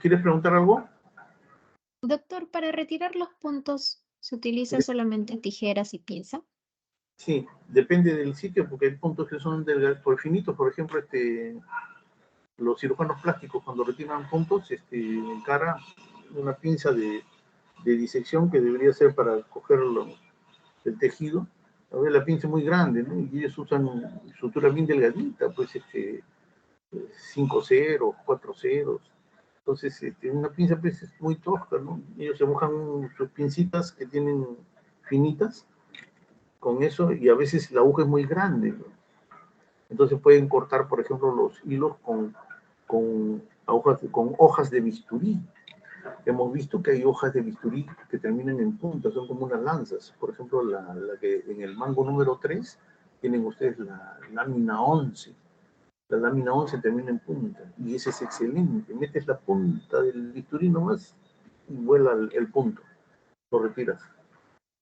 ¿Quieres preguntar algo? Doctor, para retirar los puntos, ¿se utiliza solamente tijeras y pinza? Sí, depende del sitio, porque hay puntos que son por finitos. Por ejemplo, los cirujanos plásticos cuando retiran puntos, en cara, una pinza de disección que debería ser para coger el tejido. A ver, la pinza es muy grande, ¿no? Y ellos usan sutura bien delgadita, pues 5 ceros, 4 ceros. Entonces, una pinza pues, es muy tosca, ¿no? Ellos se mojan sus pincitas que tienen finitas con eso y a veces la aguja es muy grande, ¿no? Entonces pueden cortar, por ejemplo, los hilos con hojas de bisturí. Hemos visto que hay hojas de bisturí que terminan en punta, son como unas lanzas. Por ejemplo, la que en el mango número 3 tienen ustedes la lámina 11. La lámina 11 termina en punta y ese es excelente. Metes la punta del bisturí nomás y vuela el punto, lo retiras.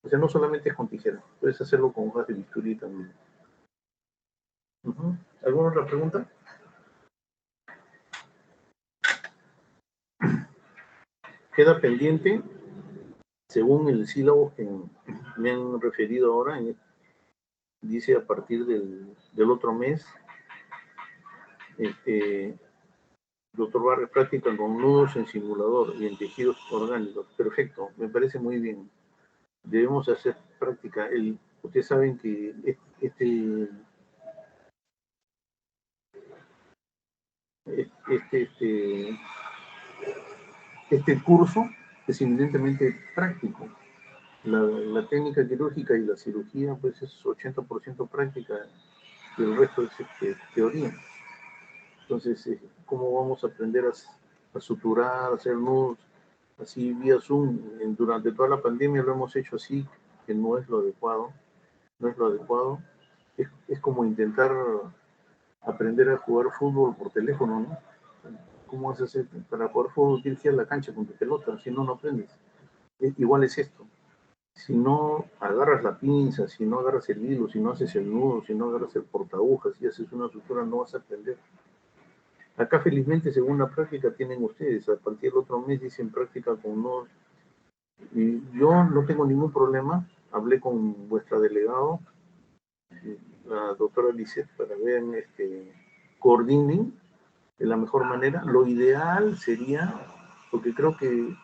O sea, no solamente es con tijera, puedes hacerlo con hojas de bisturí también. ¿Alguna otra pregunta? Queda pendiente, según el sílabo que me han referido ahora, dice a partir del otro mes, doctor Barrio, práctica con nudos en simulador y en tejidos orgánicos. Perfecto, me parece muy bien. Debemos hacer práctica. Ustedes saben que este curso es evidentemente práctico. La técnica quirúrgica y la cirugía pues es 80% práctica y el resto es teoría. Entonces, ¿cómo vamos a aprender a suturar, a hacer nudos así vía Zoom? Durante toda la pandemia lo hemos hecho así, que no es lo adecuado. No es lo adecuado. Es como intentar aprender a jugar fútbol por teléfono, ¿no? ¿Cómo vas a hacer? Para jugar fútbol tienes que ir a la cancha con tu pelota, si no, no aprendes. Igual es esto. Si no agarras la pinza, si no agarras el hilo, si no haces el nudo, si no agarras el portagujas y haces una sutura, no vas a aprender. Acá felizmente, según la práctica, tienen ustedes. A partir del otro mes dicen práctica con nudos. Y yo no tengo ningún problema. Hablé con vuestra delegado, la doctora Lisset, para ver coordinen de la mejor manera. Lo ideal sería, porque creo que